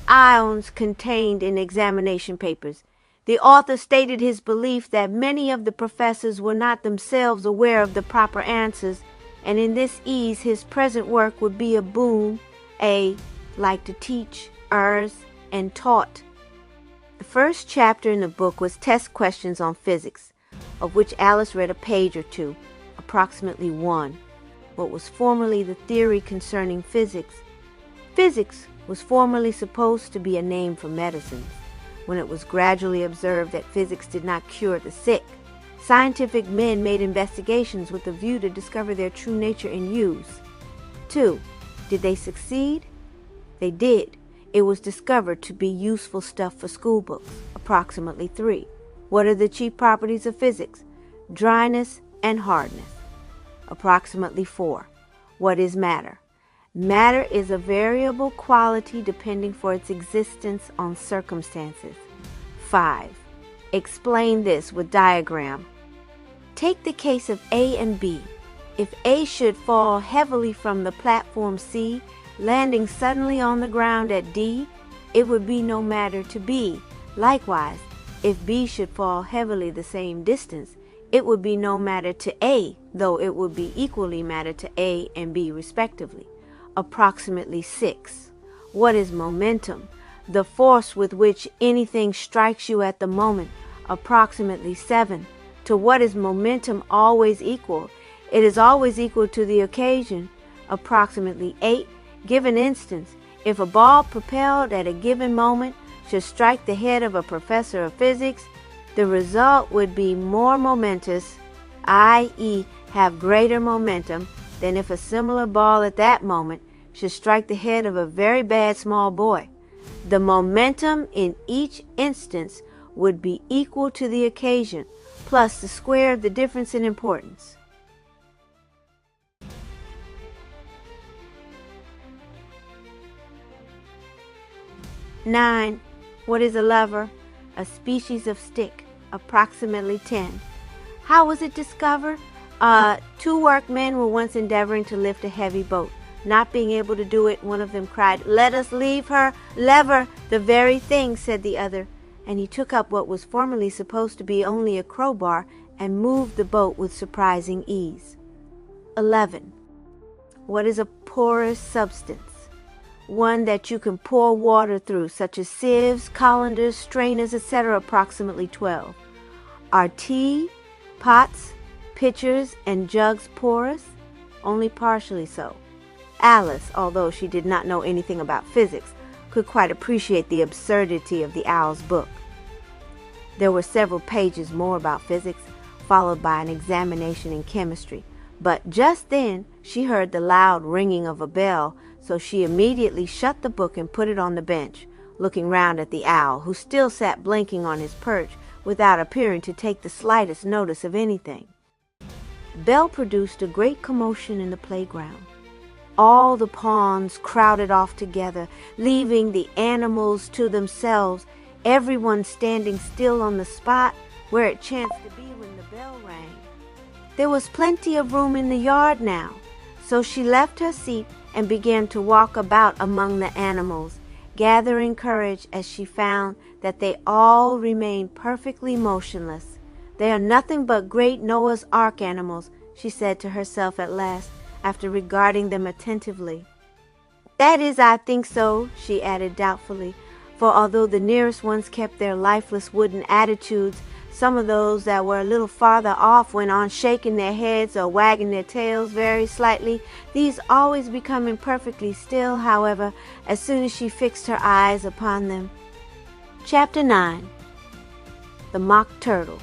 ions contained in examination papers. The author stated his belief that many of the professors were not themselves aware of the proper answers, and in this ease his present work would be a boon, like to teach, and taught. The first chapter in the book was test questions on physics, of which Alice read a page or two, approximately one. What was formerly the theory concerning physics. Physics was formerly supposed to be a name for medicines. When it was gradually observed that physics did not cure the sick, scientific men made investigations with a view to discover their true nature and use. 2. Did they succeed? They did. It was discovered to be useful stuff for school books. Approximately 3. What are the chief properties of physics? Dryness and hardness. Approximately 4. What is matter? Matter is a variable quality depending for its existence on circumstances. 5. Explain this with diagram. Take the case of A and B. If A should fall heavily from the platform C, landing suddenly on the ground at D, it would be no matter to B. Likewise, if B should fall heavily the same distance, it would be no matter to A, though it would be equally matter to A and B respectively. Approximately 6. What is momentum? The force with which anything strikes you at the moment, approximately 7. To what is momentum always equal? It is always equal to the occasion, approximately 8. Give an instance. If a ball propelled at a given moment should strike the head of a professor of physics, the result would be more momentous, i.e. have greater momentum, than if a similar ball at that moment should strike the head of a very bad small boy. The momentum in each instance would be equal to the occasion, plus the square of the difference in importance. Nine. What is a lever? A species of stick, approximately 10. How was it discovered? 2 workmen were once endeavoring to lift a heavy boat. Not being able to do it, one of them cried, "Let us leave her." "Lever, the very thing," said the other, and he took up what was formerly supposed to be only a crowbar and moved the boat with surprising ease. 11. What is a porous substance? One that you can pour water through, such as sieves, colanders, strainers, etc. Approximately 12. Are tea, pots, pitchers, and jugs porous? Only partially so. Alice, although she did not know anything about physics, could quite appreciate the absurdity of the owl's book. There were several pages more about physics, followed by an examination in chemistry. But just then she heard the loud ringing of a bell, so she immediately shut the book and put it on the bench, looking round at the owl, who still sat blinking on his perch without appearing to take the slightest notice of anything. The bell produced a great commotion in the playground. All the pawns crowded off together, leaving the animals to themselves, everyone standing still on the spot where it chanced to be when the bell rang. There was plenty of room in the yard now, so she left her seat and began to walk about among the animals, gathering courage as she found that they all remained perfectly motionless. "They are nothing but great Noah's Ark animals," she said to herself at last, after regarding them attentively. "That is, I think so," she added doubtfully, for although the nearest ones kept their lifeless wooden attitudes, some of those that were a little farther off went on shaking their heads or wagging their tails very slightly, these always becoming perfectly still, however, as soon as she fixed her eyes upon them. Chapter 9. The Mock Turtle.